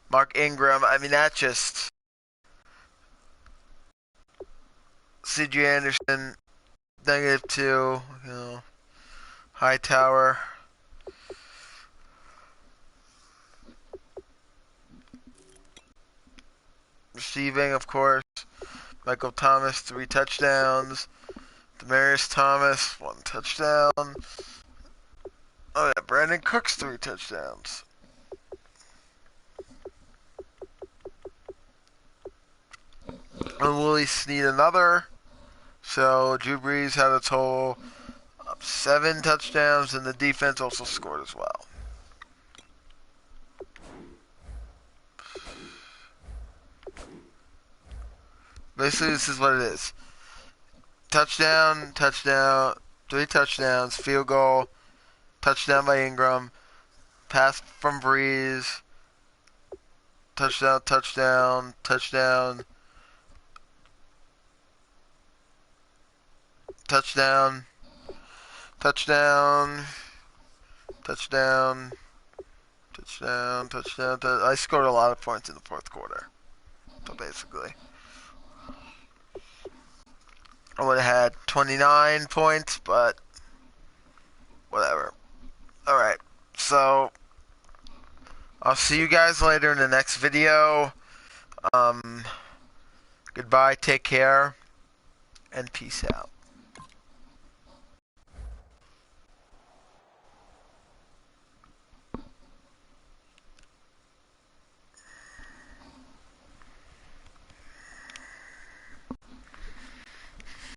Mark Ingram, I mean that just C.J. Anderson, -2, you know, Hightower. Receiving, of course. Michael Thomas, 3 touchdowns. Demaryius Thomas, 1 touchdown. Oh yeah, Brandon Cooks, 3 touchdowns. And Willie Snead another. So Drew Brees had a total of 7 touchdowns, and the defense also scored as well. Basically, this is what it is. Touchdown, touchdown, 3 touchdowns, field goal, touchdown by Ingram, pass from Breeze, touchdown, touchdown, touchdown, touchdown, touchdown, touchdown, touchdown. I scored a lot of points in the fourth quarter. So basically, I would have had 29 points, but whatever. Alright, so I'll see you guys later in the next video. Goodbye, take care, and peace out.